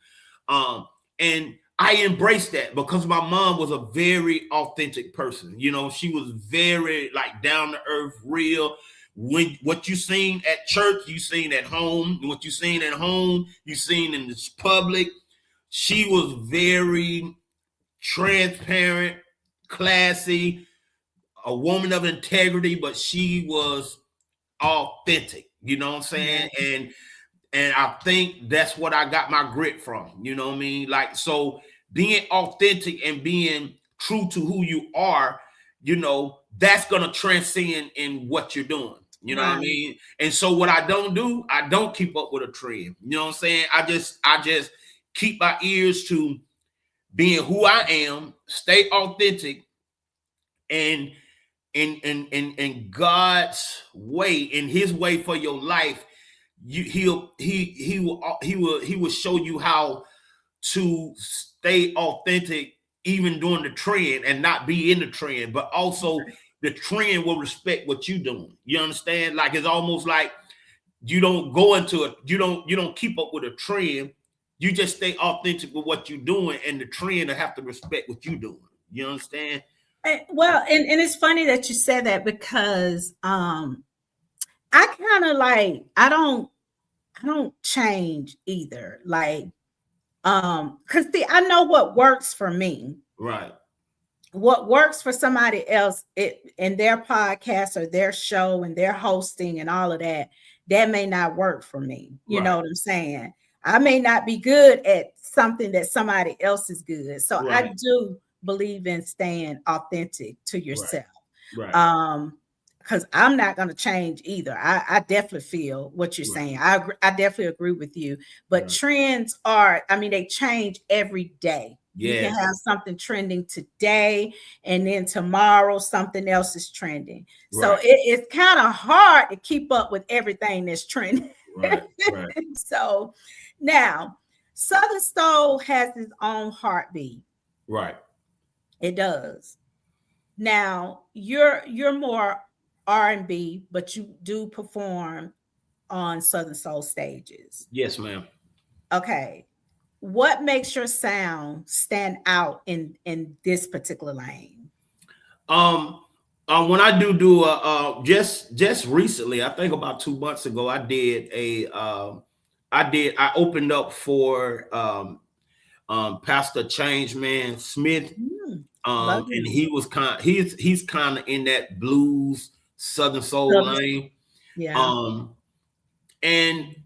And I embraced that because my mom was a very authentic person. You know, she was very like down to earth, real. When what you seen at church, you seen at home. What you seen at home, you seen in this public. She was very transparent, classy, a woman of integrity, but she was authentic. You know what I'm saying? Yeah. And I think that's what I got my grit from. You know what I mean? Like, so being authentic and being true to who you are, you know, that's gonna transcend in what you're doing. You know what I Right. mean? And so what I don't do, I don't keep up with a trend. You know what I'm saying? I just keep my ears to being who I am, stay authentic, and in God's way, in His way for your life, he will show you how to stay authentic even during the trend and not be in the trend, but also the trend will respect what you're doing. You understand? Like it's almost like you don't go into it, you don't keep up with a trend. You just stay authentic with what you're doing, and the trend will have to respect what you're doing. You understand? Well, and it's funny that you said that because I kind of like I don't change either. Like because see, I know what works for me. Right. What works for somebody else in their podcast or their show and their hosting and all of that, that may not work for me. You know what I'm saying? I may not be good at something that somebody else is good. So I do believe in staying authentic to yourself. Right. Because I'm not going to change either. I definitely feel what you're saying. I definitely agree with you. But trends they change every day. You can have something trending today, and then tomorrow something else is trending. So it's kind of hard to keep up with everything that's trending. Right. So now, Southern Soul has its own heartbeat. Right. It does. Now, you're more R&B, but you do perform on Southern Soul stages. Yes, ma'am. Okay. What makes your sound stand out in this particular lane? When I do just recently, I think about 2 months ago, I opened up for Pastor Changeman Smith. And he was he's kind of in that blues Southern Soul lane. Yeah. And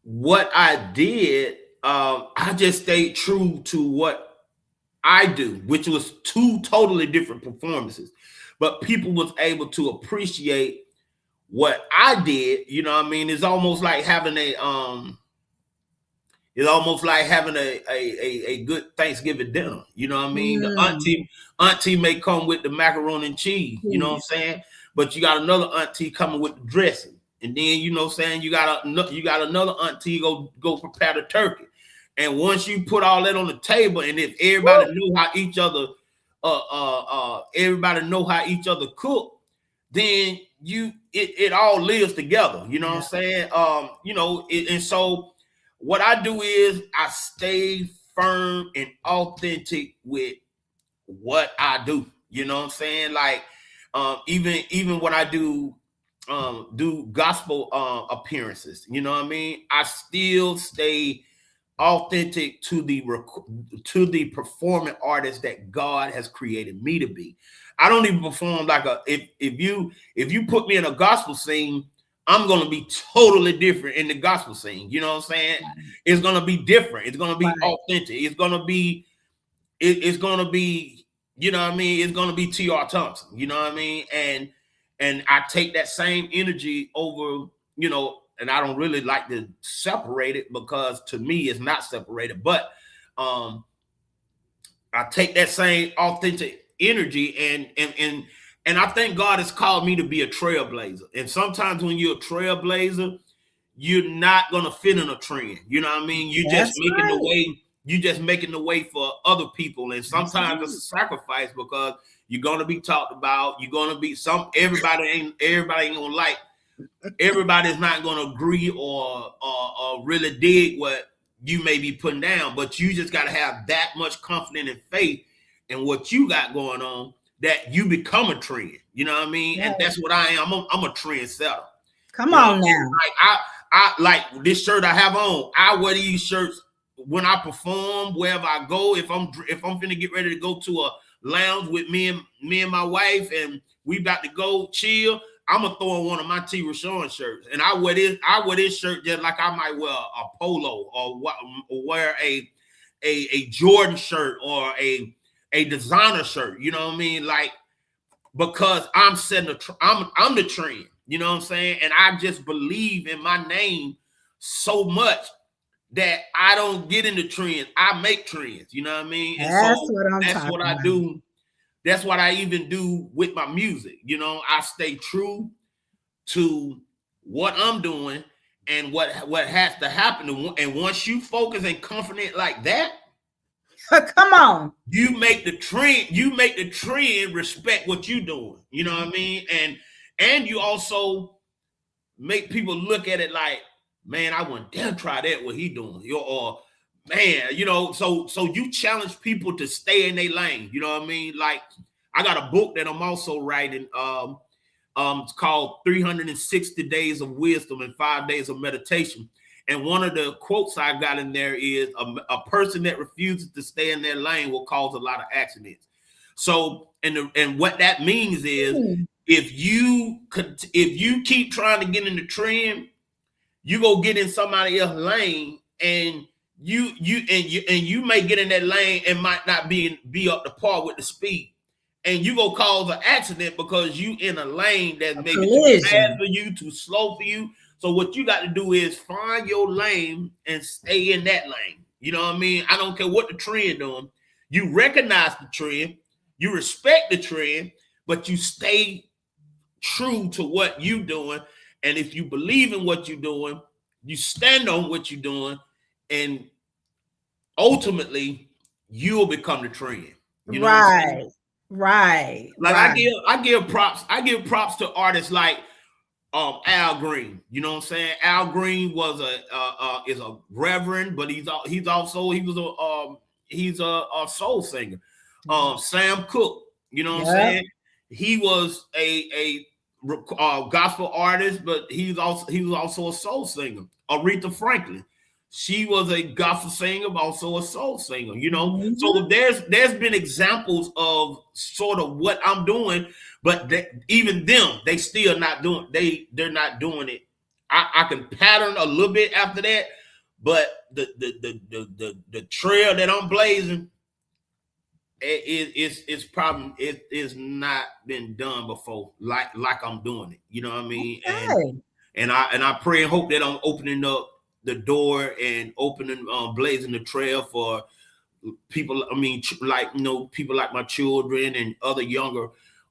what I did, I just stayed true to what I do, which was 2 totally different performances. But people was able to appreciate what I did. You know what I mean? It's almost like having a good Thanksgiving dinner. You know what I mean? The auntie may come with the macaroni and cheese, you know what I'm saying? But you got another auntie coming with the dressing. And then, you know what I'm saying, you got another auntie go prepare the turkey. And once you put all that on the table, and if everybody know how each other cook, then it all lives together. You know what I'm saying? And so what I do is I stay firm and authentic with what I do. You know what I'm saying? Like even when I do gospel appearances, you know what I mean? I still stay authentic to the performing artist that God has created me to be. I don't even perform like if you put me in a gospel scene, I'm going to be totally different in the gospel scene. You know what I'm saying? It's going to be different. It's going to be authentic. It's going to be, you know what I mean? It's going to be T.R Thompson, you know what I mean? And I take that same energy over, you know, and I don't really like to separate it because to me it's not separated, but I take that same authentic energy and I think God has called me to be a trailblazer. And sometimes when you're a trailblazer, you're not gonna fit in a trend. You know what I mean? You just making the way for other people. And sometimes it's a sacrifice because you're gonna be talked about. You're gonna be everybody ain't gonna like everybody's not going to agree or really dig what you may be putting down, but you just got to have that much confidence and faith in what you got going on that you become a trend. You know what I mean? Yes. And that's what I am. I'm a trend setter. Come on now. Like I like this shirt I have on. I wear these shirts when I perform, wherever I go. If I'm finna get ready to go to a lounge with me and my wife, and we about to go chill, I'm gonna throw on one of my T. Rashawn shirts, and I wear this shirt just like I might wear a polo or wear a Jordan shirt or a designer shirt. You know what I mean? Like, because I'm setting I'm the trend. You know what I'm saying? And I just believe in my name so much that I don't get into trends. I make trends. You know what I mean? And that's so what I'm that's talking what I about. do. That's what I even do with my music. You know, I stay true to what I'm doing and what has to happen. And once you focus and confident like that, come on, you make the trend respect what you're doing. You know what I mean? And you also make people look at it like, man, I wouldn't dare try that, what he doing. Or man, you know, so you challenge people to stay in their lane. You know what I mean? Like, I got a book that I'm also writing. It's called 360 Days of Wisdom and 5 Days of Meditation. And one of the quotes I got in there is a person that refuses to stay in their lane will cause a lot of accidents. So, and what that means is if you keep trying to get in the trend, you go get in somebody else's lane, and you may get in that lane and might not be up to par with the speed, and you go cause an accident because you in a lane that's maybe too fast for you, too slow for you. So what you got to do is find your lane and stay in that lane. You know what I mean? I don't care what the trend doing. You recognize the trend, you respect the trend, but you stay true to what you doing. And if you believe in what you're doing, you stand on what you're doing, and ultimately you'll become the trend. You know what I'm saying? Right. Like, I give props to artists like Al Green. You know what I'm saying? Al Green was is a reverend, but he's a soul singer. Sam Cooke, you know what I'm saying? He was a gospel artist, but he was also a soul singer. Aretha Franklin, she was a gospel singer, but also a soul singer. You know, so there's been examples of sort of what I'm doing, but even them, they still not doing. They're not doing it. I can pattern a little bit after that, but the trail that I'm blazing, it's probably it is not been done before like I'm doing it. You know what I mean? Okay. And I pray and hope that I'm opening up the door and blazing the trail for people. I mean, like, you know, people like my children and other younger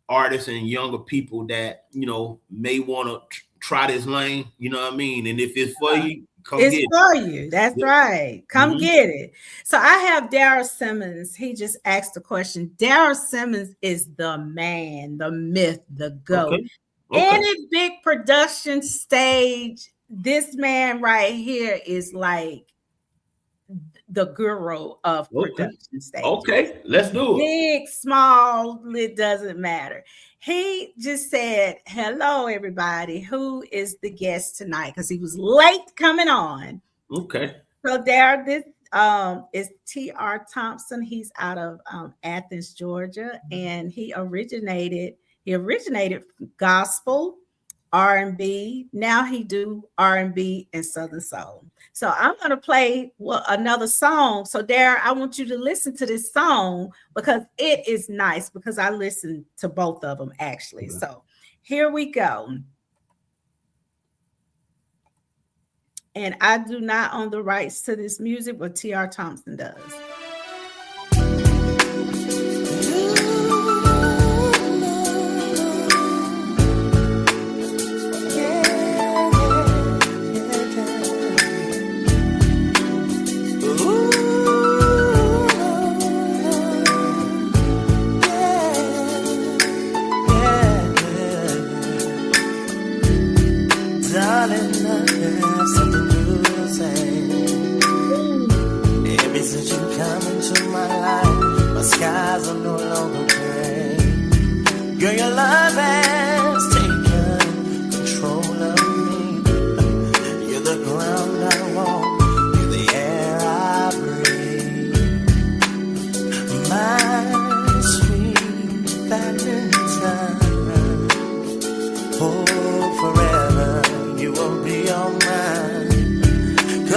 artists and younger people that, you know, may want to try this lane. You know what I mean? And if it's for you, it's for you. That's right. Come get it. So I have Darryl Simmons. He just asked the question. Darryl Simmons is the man, the myth, the GOAT. Okay. Any big production stage, this man right here is like the guru of production stage. Okay, let's do it. Big, small, it doesn't matter. He just said, hello, everybody. Who is the guest tonight? Because he was late coming on. Okay. So there, this is T.R Thompson. He's out of Athens, Georgia, and he originated gospel, R&B. Now he do R&B and Southern Soul. So I'm going to play another song. So Darren, I want you to listen to this song because it is nice, because I listened to both of them actually. Okay. So here we go. And I do not own the rights to this music, but T.R Thompson does.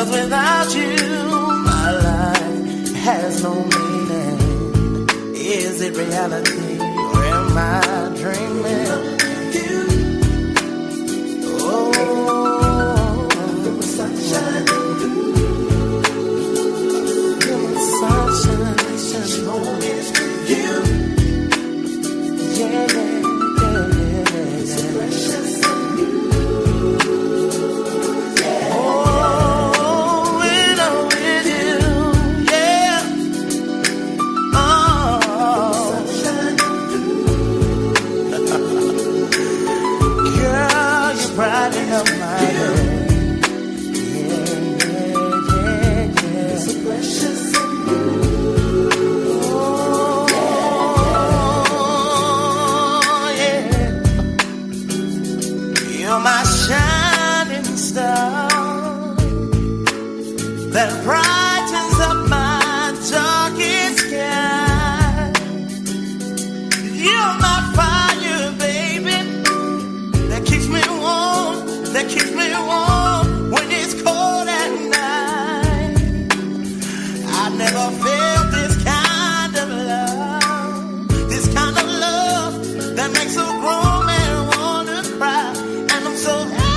'cause without you, my life has no meaning. Is it reality or am I dreaming? Oh, sunshine, sunshine, you. That brightens up my darkest sky. You're my fire, baby. That keeps me warm. That keeps me warm when it's cold at night. I never felt this kind of love. This kind of love that makes a grown man wanna cry. And I'm so happy.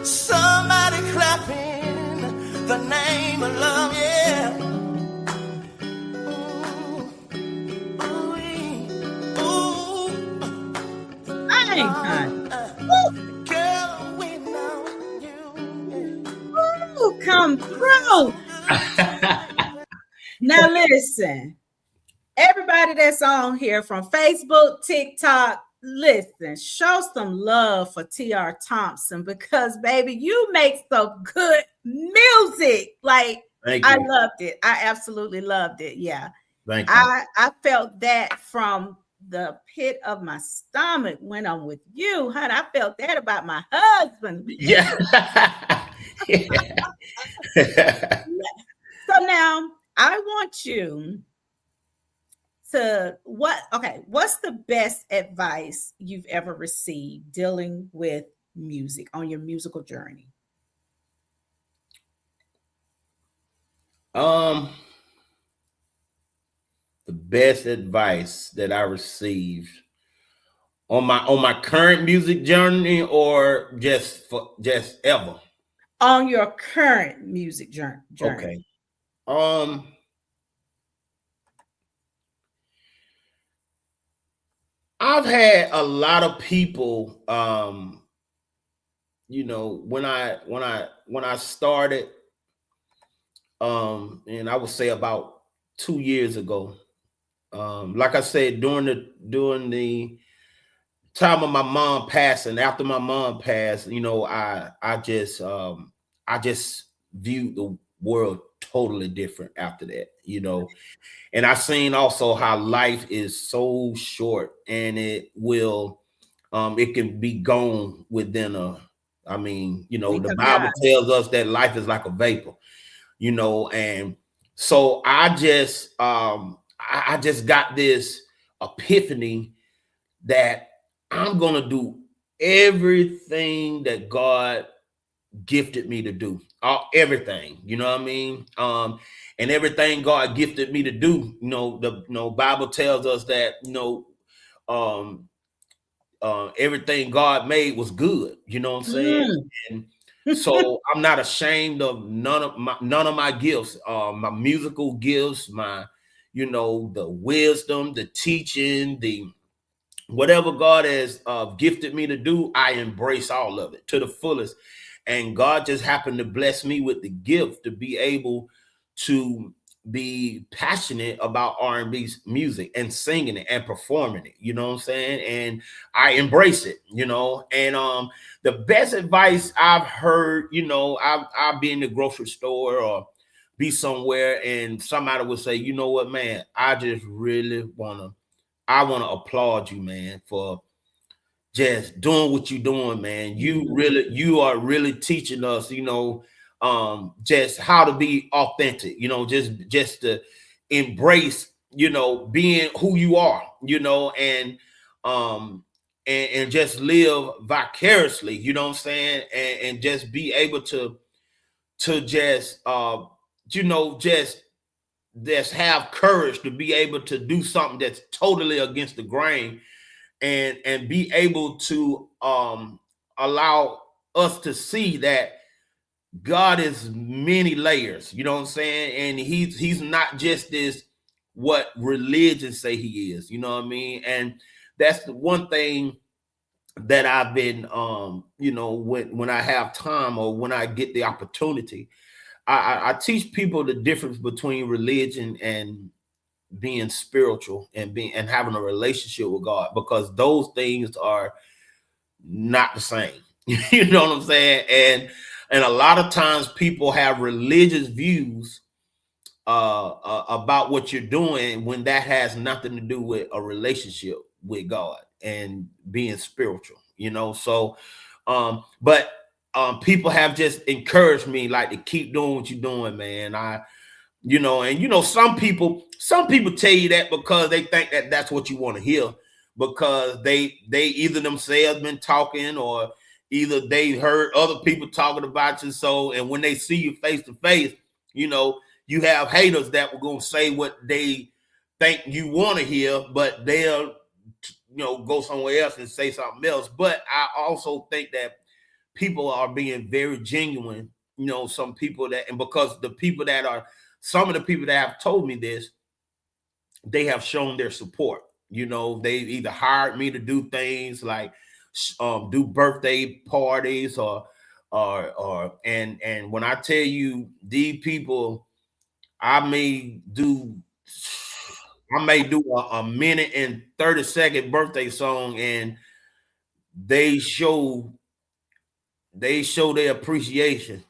Somebody clapping the name of love, yeah. Girl, we know you. Ooh, come through. Now listen, everybody that's on here from Facebook, TikTok, listen, show some love for T.R Thompson because, baby, you make some good music. Like, I loved it. I absolutely loved it. Yeah. Thank you. I felt that from the pit of my stomach when I'm with you, honey. I felt that about my husband. Yeah. So now I want you to what's the best advice you've ever received dealing with music on your musical journey? The best advice that I received on my current music journey, or just ever? On your current music journey. Okay. I've had a lot of people, you know, when I started, and I would say about 2 years ago, like I said, during the time of my mom passing, after my mom passed, you know, I just viewed world totally different after that, you know. And I've seen also how life is so short, and it can be gone within a, I mean, you know, Blink the of an eye. Bible tells us that life is like a vapor, you know. And so I just got this epiphany that I'm gonna do everything that God gifted me to do. Everything, you know what I mean? And everything God gifted me to do, you know, Bible tells us that, um everything God made was good, you know what I'm saying? Mm. And so I'm not ashamed of none of my gifts, my musical gifts, my, you know, the wisdom, the teaching, the whatever God has gifted me to do, I embrace all of it to the fullest. And God just happened to bless me with the gift to be able to be passionate about R&B music and singing it and performing it, you know what I'm saying? And I embrace it, you know. And the best advice I've heard, you know, I'll be in the grocery store or be somewhere and somebody will say, you know what, man, I want to applaud you, man, for just doing what you're doing, man. You are really teaching us, you know, just how to be authentic, you know, just to embrace, you know, being who you are, you know, um and just live vicariously, you know what I'm saying, and just be able to just you know, just have courage to be able to do something that's totally against the grain, and be able to allow us to see that God is many layers, you know what I'm saying? And he's not just this what religion say he is, you know what I mean? And that's the one thing that I've been you know, when I have time or when I get the opportunity, I teach people the difference between religion and being spiritual and being and having a relationship with God, because those things are not the same. You know what I'm saying? And a lot of times people have religious views about what you're doing when that has nothing to do with a relationship with God and being spiritual, you know. So but people have just encouraged me like to keep doing what you're doing, man. You know, and you know, some people tell you that because they think that that's what you want to hear, because they either themselves been talking or either they heard other people talking about you. So, and when they see you face to face, you know, you have haters that were going to say what they think you want to hear, but they'll, you know, go somewhere else and say something else. But I also think that people are being very genuine, you know, some people that, and because the people that are, some of the people that have told me this, they have shown their support. You know, they either hired me to do things like do birthday parties or when I tell you these people, I may do a minute and 30-second birthday song, and they show their appreciation.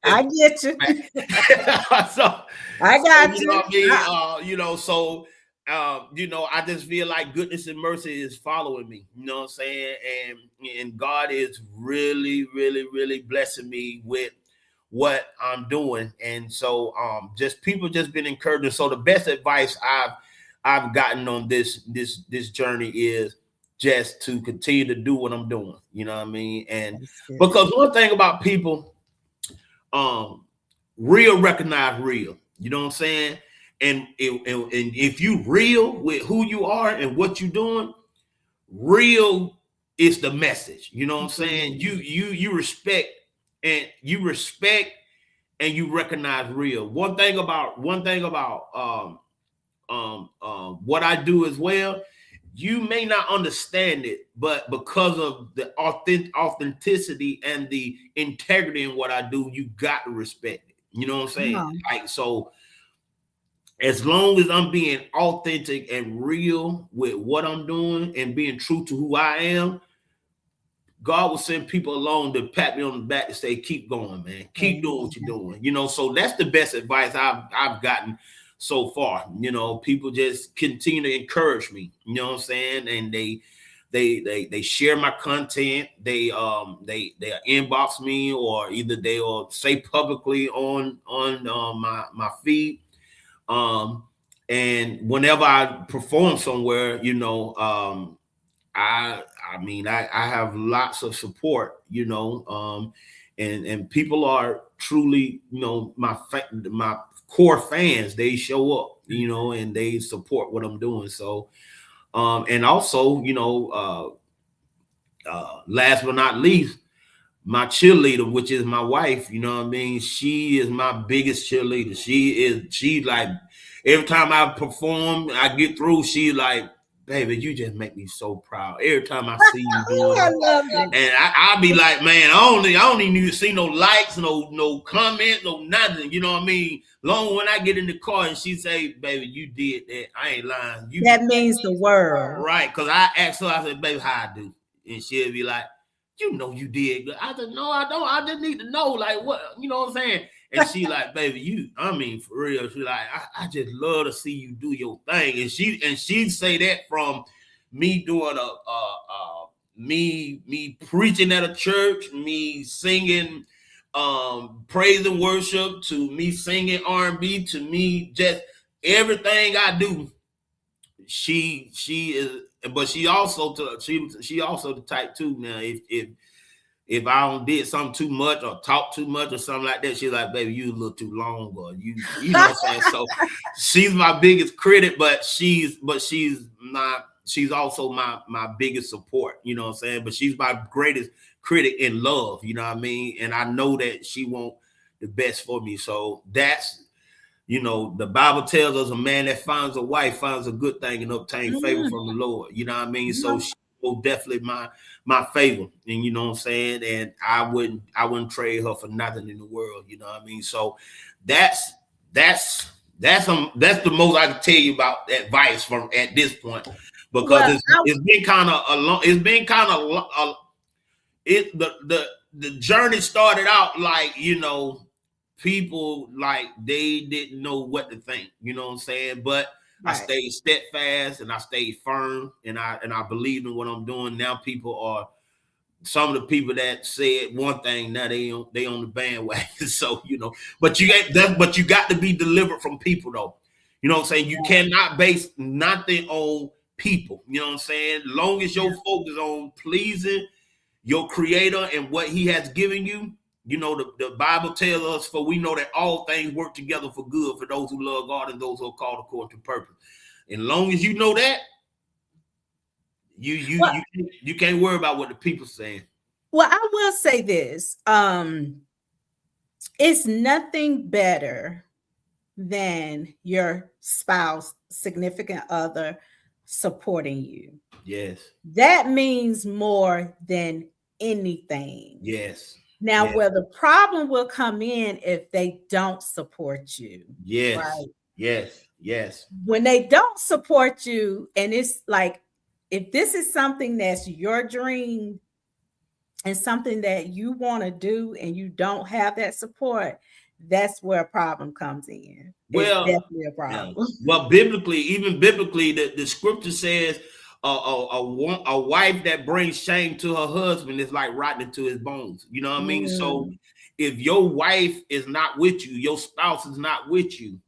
I get you. so, I got you know you. what I mean? You know, so you know, I just feel like goodness and mercy is following me. You know what I'm saying? And God is really, really, really blessing me with what I'm doing. And so just people just been encouraging. So the best advice I've gotten on this journey is just to continue to do what I'm doing. You know what I mean? And because one thing about people, real recognize real. You know what I'm saying? And if you real with who you are and what you're doing, real is the message. You know what I'm saying? You respect and you recognize real. One thing about what I do as well, you may not understand it, but because of the authenticity and the integrity in what I do, you got to respect it. You know what I'm saying? Like, so as long as I'm being authentic and real with what I'm doing and being true to who I am, God will send people along to pat me on the back to say, keep going, man. Keep doing what you're doing. You know, so that's the best advice I've gotten so far. You know, people just continue to encourage me. You know what I'm saying? And they share my content. They inbox me, or either they'll say publicly on my feed. And whenever I perform somewhere, you know, I mean, I have lots of support, you know, and people are truly, you know, my core fans. They show up, you know, and they support what I'm doing. So, and also, you know, last but not least, my cheerleader, which is my wife, you know what I mean? She is my biggest cheerleader. She like, every time I perform, I get through, she like, baby, you just make me so proud. Every time I see you doing I it. love it. And I'll be like, man, I don't even need to see no likes, no comments, no nothing. You know what I mean? Long when I get in the car and she say, baby, you did that. I ain't lying. That means the world. Right. Cause I asked her, I said, baby, how I do? And she'll be like, you know you did good. I said, no, I don't. I just need to know, like, what, you know what I'm saying? And she like, baby, I mean, for real. She like, I just love to see you do your thing. And she say that from me doing me preaching at a church, me singing praise and worship, to me singing R&B, to me just everything I do. She is, but she also the type too. Now, if I don't did something too much or talk too much or something like that, she's like, baby, you a little too long, or you know what I'm saying? So she's my biggest critic, but she's also my biggest support, you know what I'm saying? But she's my greatest critic in love, you know what I mean? And I know that she want the best for me. So that's, you know, the Bible tells us a man that finds a wife finds a good thing and obtain favor from the Lord. You know what I mean? So she was definitely my favor. And you know what I'm saying? And I wouldn't trade her for nothing in the world. You know what I mean? So that's the most I can tell you about advice from at this point, because it's been kind of a long, it's been kind of the journey started out like, you know, people like they didn't know what to think, you know what I'm saying? But right. I stayed steadfast and I stayed firm, and I believed in what I'm doing. Now people are, some of the people that said one thing, now they on the bandwagon. So, you know, but you got to be delivered from people though. You know what I'm saying? You cannot base nothing on people. You know what I'm saying? Long as your focus on pleasing your creator and what he has given you. You know, the Bible tells us, for we know that all things work together for good for those who love God and those who are called according to purpose. And long as you know that, you can't worry about what the people saying. Well, I will say this. It's nothing better than your spouse, significant other supporting you. Yes. That means more than anything. Yes. Now, where the problem will come in if they don't support you. Yes. Right? Yes. Yes. When they don't support you, and it's like, if this is something that's your dream and something that you want to do and you don't have that support, that's where a problem comes in. Well, it's definitely a problem. Well, biblically, the scripture says, a wife that brings shame to her husband is like rotten into his bones. You know what I mean? So if your wife is not with you, your spouse is not with you,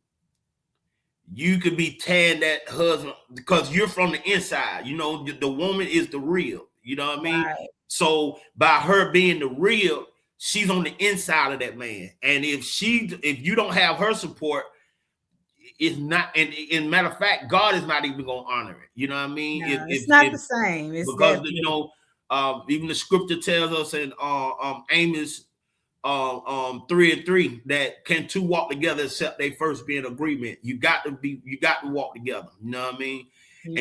you could be tearing that husband, because you're from the inside. You know, the woman is the real. You know what I mean? Right. So by her being the real, she's on the inside of that man. And if you don't have her support, it's not, and matter of fact, God is not even going to honor it. You know what I mean? No, it's not the same. It's because definitely, you know, even the scripture tells us in Amos 3:3 that can two walk together except they first be in agreement. You got to walk together. You know what I mean?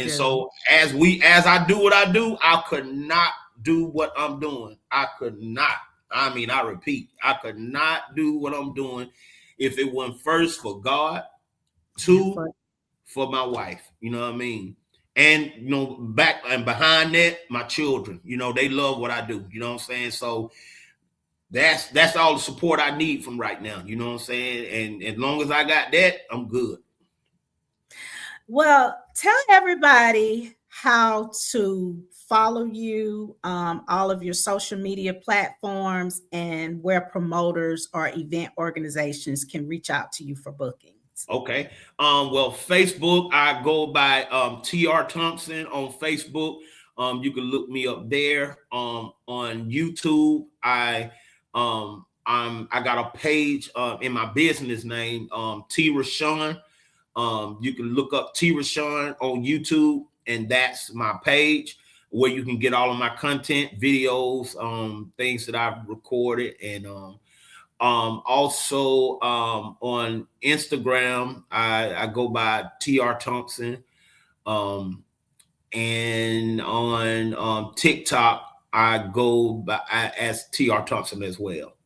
So as I do what I do, I could not do what I'm doing. I could not. I mean, I repeat, I could not do what I'm doing if it wasn't first for God, two, for my wife. You know what I mean? And back and behind that, my children, they love what I do. You know what I'm saying? So that's all the support I need from right now. You know what I'm saying? And as long as I got that, I'm good. Well, tell everybody how to follow you, all of your social media platforms, and where promoters or event organizations can reach out to you for bookings. Okay. Well, Facebook, I go by T.R Thompson on Facebook. You can look me up there. On YouTube, I got a page in my business name, T Rashawn. You can look up T Rashawn on YouTube, and that's my page where you can get all of my content, videos, things that I've recorded, and also on Instagram, I go by T.R Thompson. And on TikTok, I go by as T.R Thompson as well.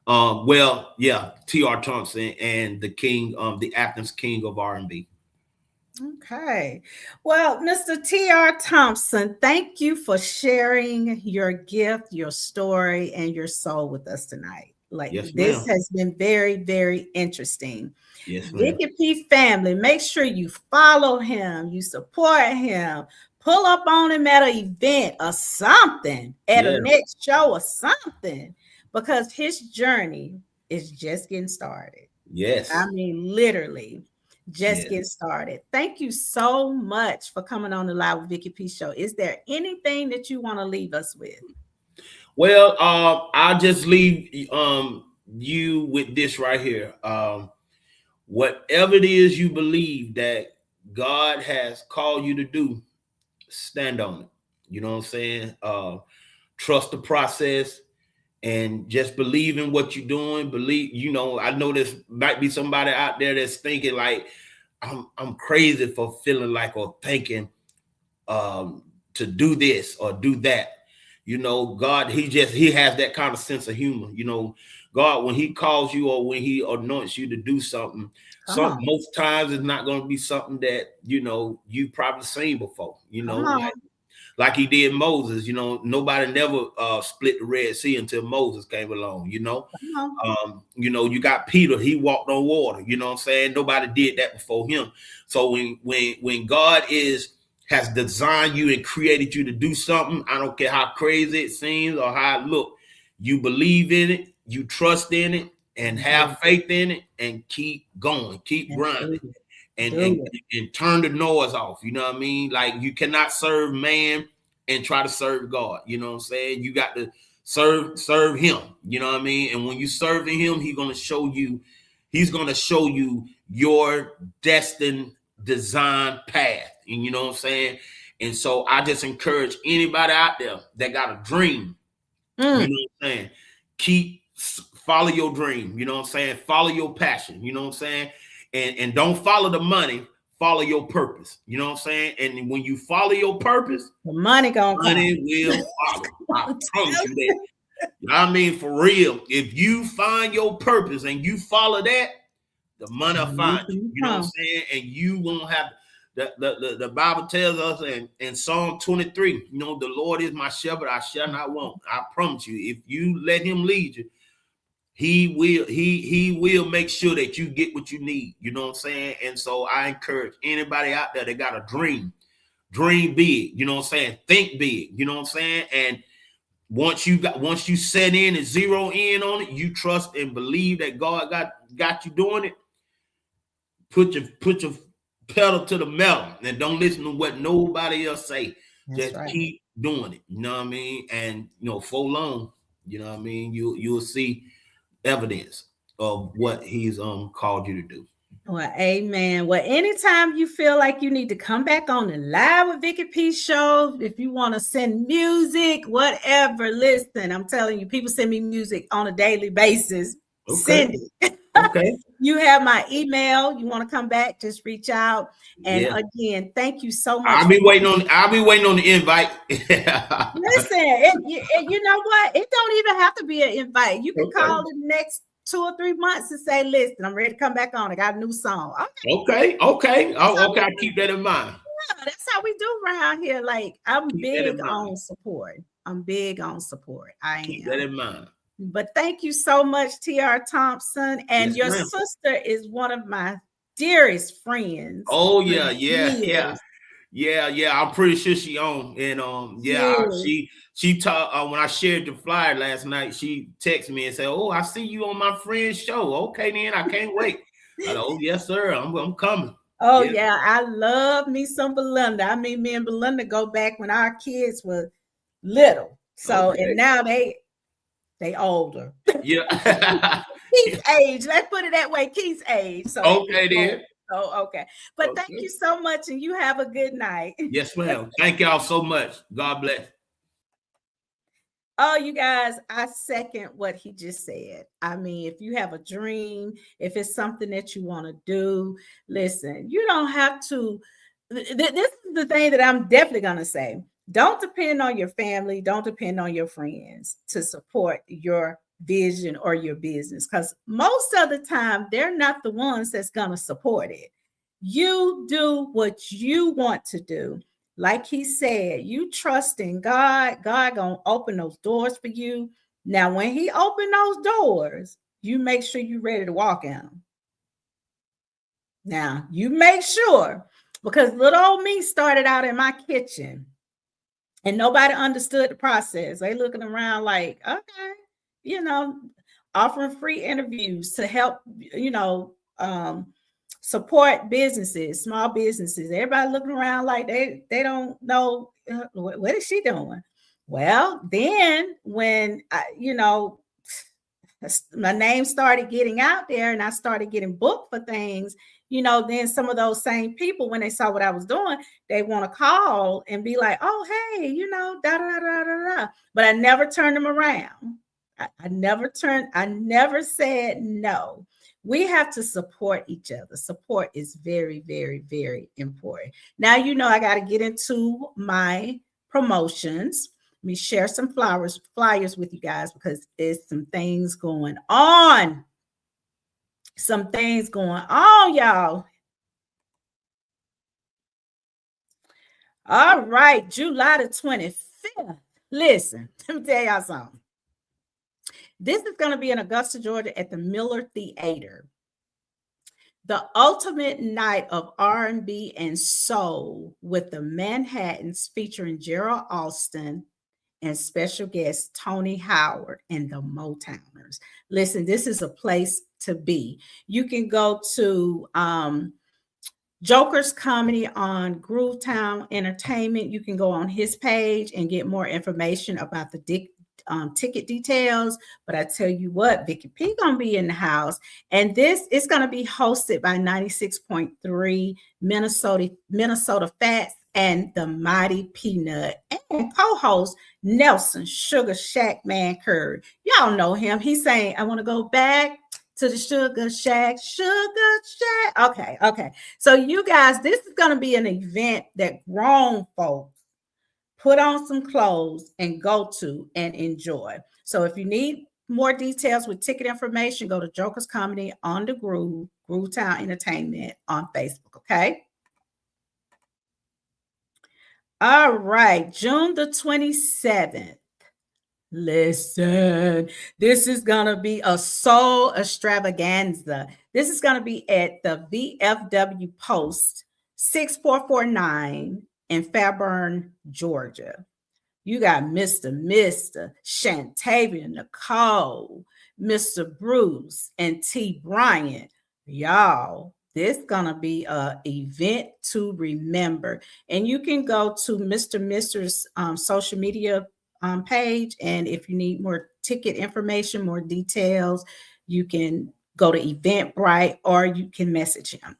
T.R Thompson and the king, the Athens king of R&B. Okay. Well, Mr. T.R Thompson, thank you for sharing your gift, your story, and your soul with us tonight. Yes, this ma'am. has been very, very interesting. Yes, ma'am. Vicky P family, make sure you follow him, you support him, pull up on him at an event or something, at a next show or something, because his journey is just getting started. Yes. I mean, literally just getting started. Thank you so much for coming on the Live with Vicky P show. Is there anything that you want to leave us with? Well, I'll just leave you with this right here. Whatever it is you believe that God has called you to do, stand on it. You know what I'm saying? Trust the process and just believe in what you're doing. Believe, I know there's might be somebody out there that's thinking like, I'm crazy for feeling like or thinking to do this or do that. God, he has that kind of sense of humor. God, when he calls you or when he anoints you to do something, most times it's not going to be something that, you probably seen before, like he did Moses. Nobody never split the Red Sea until Moses came along, you got Peter, he walked on water, you know what I'm saying? Nobody did that before him. So when God has designed you and created you to do something, I don't care how crazy it seems or how it look, you believe in it, you trust in it, and have faith in it, and keep going, keep grinding, and turn the noise off. You know what I mean? Like, you cannot serve man and try to serve God. You know what I'm saying? You got to serve him. You know what I mean? And when you serving him, he's going to show you your destined design path. And you know what I'm saying? And so I just encourage anybody out there that got a dream, you know what I'm saying? Follow your dream, you know what I'm saying? Follow your passion, you know what I'm saying? And don't follow the money, follow your purpose, you know what I'm saying? And when you follow your purpose, the money will follow. I promise you that. You know what I mean? For real, if you find your purpose and you follow that, the money will find you. You know what I'm saying? And you won't have the Bible tells us in Psalm 23, the Lord is my shepherd, I shall not want. I promise you, if you let him lead you, he will make sure that you get what you need. You know what I'm saying? And so I encourage anybody out there that got a dream big, you know what I'm saying? Think big, you know what I'm saying? And once you set in and zero in on it, you trust and believe that God got you doing it. Put your pedal to the metal and don't listen to what nobody else say. Just keep doing it. You know what I mean? And for long, you know what I mean, you'll see evidence of what he's called you to do. Well, amen. Well, anytime you feel like you need to come back on the Live with Vicky P show, if you want to send music, whatever, listen, I'm telling you, people send me music on a daily basis. Okay. Send it. Okay. You have my email. You want to come back, just reach out. And again, thank you so much. I'll be waiting on the invite. Listen, you know what? It don't even have to be an invite. You can call the next 2 or 3 months and say, listen, I'm ready to come back on. I got a new song. Okay. I'll keep that in mind. Yeah, that's how we do around here. Like, I'm Keep that big in mind. on support. I'm big on support. I Keep am. that in mind. But thank you so much, T.R Thompson. And Yes, your ma'am. sister is one of my dearest friends Oh for yeah, yeah, yeah. years. Yeah. I'm pretty sure she on. And Yes. she taught when I shared the flyer last night, she texted me and said, "Oh, I see you on my friend's show. Okay, then I can't wait." I said, "Oh, yes, sir. I'm coming." Oh, Yeah. yeah. I love me some Belinda. I mean, me and Belinda go back when our kids were little. So, and Okay. now they older. Yeah. Keith's age. Let's put it that way. Keith's age. So they get Okay old. then. So okay. But thank you Okay. so much, and you have a good night. Yes, ma'am. Thank y'all so much. God bless. Oh, you guys, I second what he just said. I mean, if you have a dream, if it's something that you want to do, listen, you don't have to. This is the thing that I'm definitely going to say. Don't depend on your family, don't depend on your friends to support your vision or your business, because most of the time, they're not the ones that's going to support it. You do what you want to do. Like he said, you trust in God. God gonna open those doors for you. Now, when he open those doors, you make sure you're ready to walk in them. Now, you make sure, because little old me started out in my kitchen and nobody understood the process. They looking around like, okay, you know, offering free interviews to help, support businesses, small businesses. Everybody looking around like they don't know what is she doing. Well, then when my name started getting out there and I started getting booked for things, then some of those same people, when they saw what I was doing, they want to call and be like, oh, hey, da da da da da. But I never turned them around. I never said no. We have to support each other. Support is very, very, very important. Now, I got to get into my promotions. Let me share some flyers with you guys because there's some things going on. Some things going on, y'all. All right, July the 25th. Listen, let me tell y'all something. This is going to be in Augusta, Georgia at the Miller Theater. The ultimate night of R&B and soul with the Manhattans featuring Gerald Alston and special guest Tony Howard and the Motowners. Listen, this is a place to be. You can go to Joker's Comedy on Groovetown Entertainment. You can go on his page and get more information about the ticket details. But I tell you what, Vicky P gonna be in the house, and this is gonna be hosted by 96.3 Minnesota Fats and the Mighty Peanut, and co-host Nelson Sugar Shack Man Curry. Y'all know him. He's saying, I want to go back to the Sugar Shack. Okay. So you guys, this is going to be an event that grown folks put on some clothes and go to and enjoy. So if you need more details with ticket information, go to Joker's Comedy on the Groovetown Entertainment on Facebook, okay? All right, June the 27th. Listen, this is going to be a soul extravaganza. This is going to be at the VFW Post 6449 in Fairburn, Georgia. You got Mr. Shantavia Nicole, Mr. Bruce, and T. Bryant. Y'all, this gonna be an event to remember. And you can go to Mr. Mister's social media page. And if you need more ticket information, more details, you can go to Eventbrite or you can message him.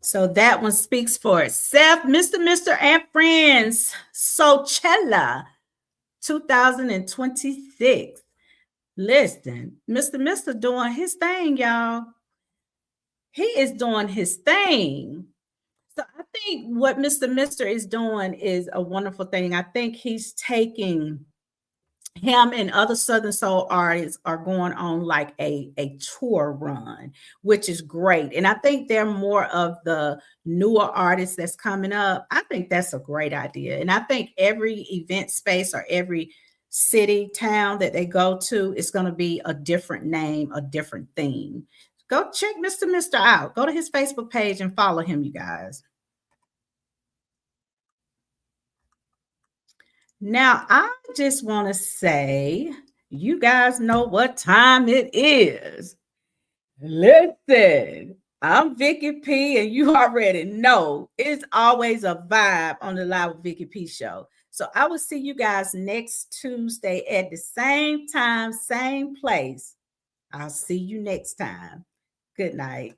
So that one speaks for itself. Mr. and Friends, Sochella 2026. Listen, Mr. doing his thing, y'all. He is doing his thing. So I think what Mr. is doing is a wonderful thing. I think he's taking him and other Southern Soul artists are going on like a tour run, which is great. And I think they're more of the newer artists that's coming up. I think that's a great idea. And I think every event space or every city, town that they go to is going to be a different name, a different theme. Go check Mr. Mister out. Go to his Facebook page and follow him, you guys. Now, I just want to say, you guys know what time it is. Listen, I'm Vicky P, and you already know it's always a vibe on the Live with Vicky P show. So I will see you guys next Tuesday at the same time, same place. I'll see you next time. Good night.